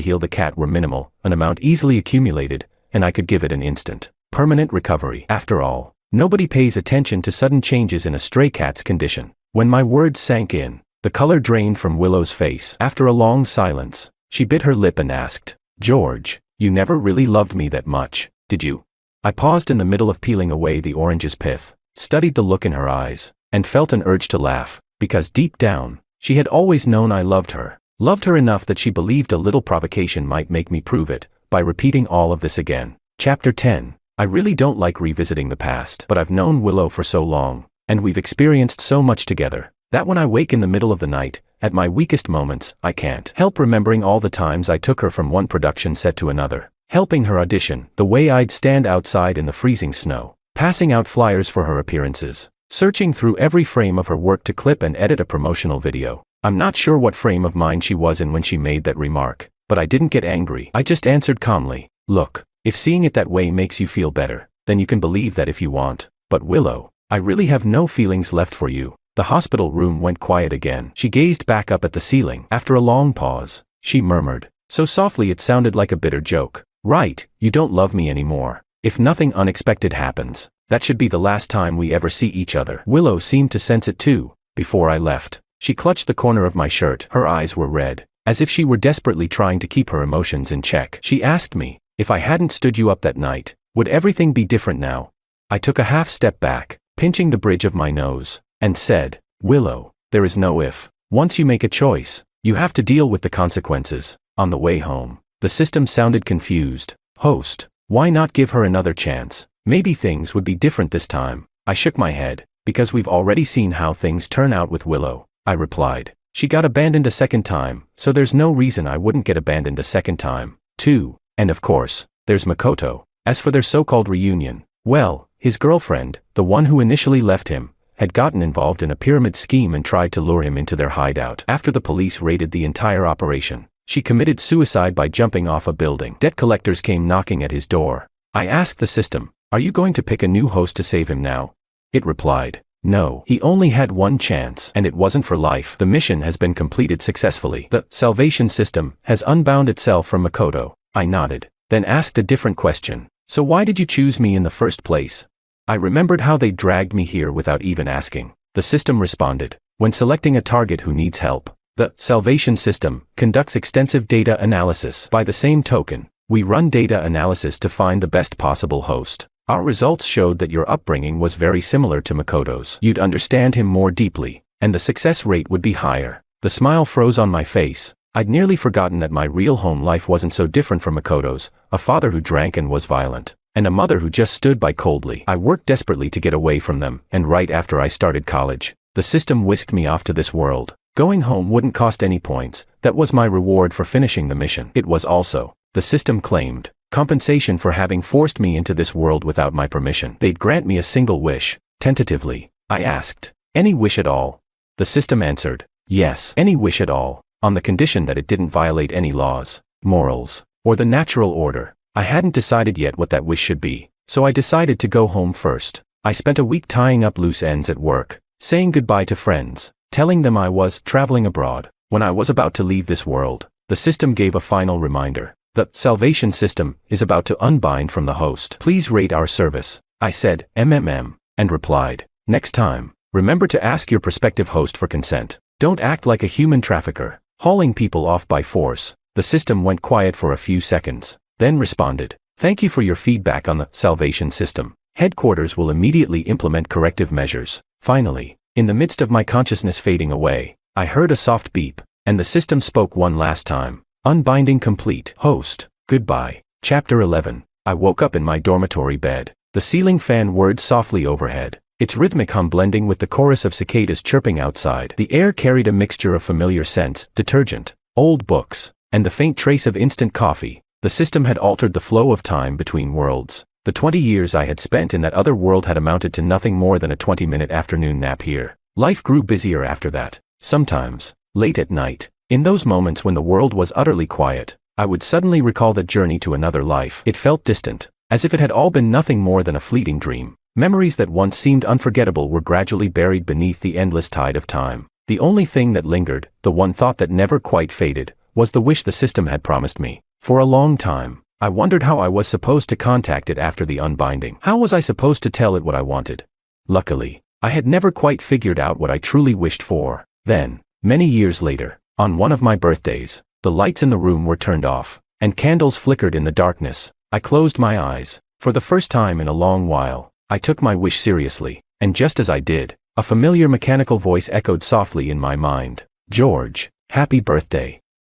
heal the cat were minimal, an amount easily accumulated, and I could give it an instant, permanent recovery. After all, nobody pays attention to sudden changes in a stray cat's condition. When my words sank in, the color drained from Willow's face. After a long silence, she bit her lip and asked, "George, you never really loved me that much, did you?" I paused in the middle of peeling away the orange's pith, studied the look in her eyes, and felt an urge to laugh, because deep down, she had always known I loved her enough that she believed a little provocation might make me prove it, by repeating all of this again. Chapter 10. I really don't like revisiting the past, but I've known Willow for so long, and we've experienced so much together, that when I wake in the middle of the night, at my weakest moments, I can't help remembering all the times I took her from one production set to another, helping her audition, the way I'd stand outside in the freezing snow, passing out flyers for her appearances, searching through every frame of her work to clip and edit a promotional video. I'm not sure what frame of mind she was in when she made that remark, but I didn't get angry. I just answered calmly, "Look, if seeing it that way makes you feel better, then you can believe that if you want. But Willow, I really have no feelings left for you." The hospital room went quiet again. She gazed back up at the ceiling. After a long pause, she murmured, so softly it sounded like a bitter joke, "Right, you don't love me anymore. If nothing unexpected happens, that should be the last time we ever see each other." Willow seemed to sense it too. Before I left, she clutched the corner of my shirt. Her eyes were red, as if she were desperately trying to keep her emotions in check. She asked me, "If I hadn't stood you up that night, would everything be different now?" I took a half step back, pinching the bridge of my nose, and said, "Willow, there is no if. Once you make a choice, you have to deal with the consequences." On the way home, the system sounded confused. "Host, why not give her another chance? Maybe things would be different this time." I shook my head, "Because we've already seen how things turn out with Willow," I replied. She got abandoned a second time, so there's no reason I wouldn't get abandoned a second time, too. And of course, there's Makoto. As for their so-called reunion, well, his girlfriend, the one who initially left him, had gotten involved in a pyramid scheme and tried to lure him into their hideout. After the police raided the entire operation, she committed suicide by jumping off a building. Debt collectors came knocking at his door. I asked the system, "Are you going to pick a new host to save him now?" It replied, "No, he only had one chance, and it wasn't for life. The mission has been completed successfully. The salvation system has unbound itself from Makoto." I nodded, then asked a different question. "So why did you choose me in the first place?" I remembered how they dragged me here without even asking. The system responded, "When selecting a target who needs help, the salvation system conducts extensive data analysis. By the same token, we run data analysis to find the best possible host. Our results showed that your upbringing was very similar to Makoto's. You'd understand him more deeply, and the success rate would be higher." The smile froze on my face. I'd nearly forgotten that my real home life wasn't so different from Makoto's, a father who drank and was violent, and a mother who just stood by coldly. I worked desperately to get away from them, and right after I started college, the system whisked me off to this world. Going home wouldn't cost any points. That was my reward for finishing the mission. It was also, the system claimed, compensation for having forced me into this world without my permission. They'd grant me a single wish. Tentatively, I asked, "Any wish at all?" The system answered, "Yes, any wish at all, on the condition that it didn't violate any laws, morals, or the natural order." I hadn't decided yet what that wish should be, so I decided to go home first. I spent a week tying up loose ends at work, saying goodbye to friends, telling them I was traveling abroad. When I was about to leave this world, the system gave a final reminder. "The salvation system is about to unbind from the host. Please rate our service." I said, "MMM," and replied, "Next time, remember to ask your prospective host for consent. Don't act like a human trafficker, hauling people off by force." The system went quiet for a few seconds, then responded, "Thank you for your feedback on the salvation system. Headquarters will immediately implement corrective measures." Finally, in the midst of my consciousness fading away, I heard a soft beep, and the system spoke one last time. "Unbinding complete. Host, goodbye." Chapter 11. I woke up in my dormitory bed. The ceiling fan whirred softly overhead, its rhythmic hum blending with the chorus of cicadas chirping outside. The air carried a mixture of familiar scents, detergent, old books, and the faint trace of instant coffee. The system had altered the flow of time between worlds. The 20 years I had spent in that other world had amounted to nothing more than a 20-minute afternoon nap here. Life grew busier after that. Sometimes, late at night, in those moments when the world was utterly quiet, I would suddenly recall that journey to another life. It felt distant, as if it had all been nothing more than a fleeting dream. Memories that once seemed unforgettable were gradually buried beneath the endless tide of time. The only thing that lingered, the one thought that never quite faded, was the wish the system had promised me. For a long time, I wondered how I was supposed to contact it after the unbinding. How was I supposed to tell it what I wanted? Luckily, I had never quite figured out what I truly wished for. Then, many years later, on one of my birthdays, the lights in the room were turned off, and candles flickered in the darkness. I closed my eyes. For the first time in a long while, I took my wish seriously, and just as I did, a familiar mechanical voice echoed softly in my mind. "George, happy birthday."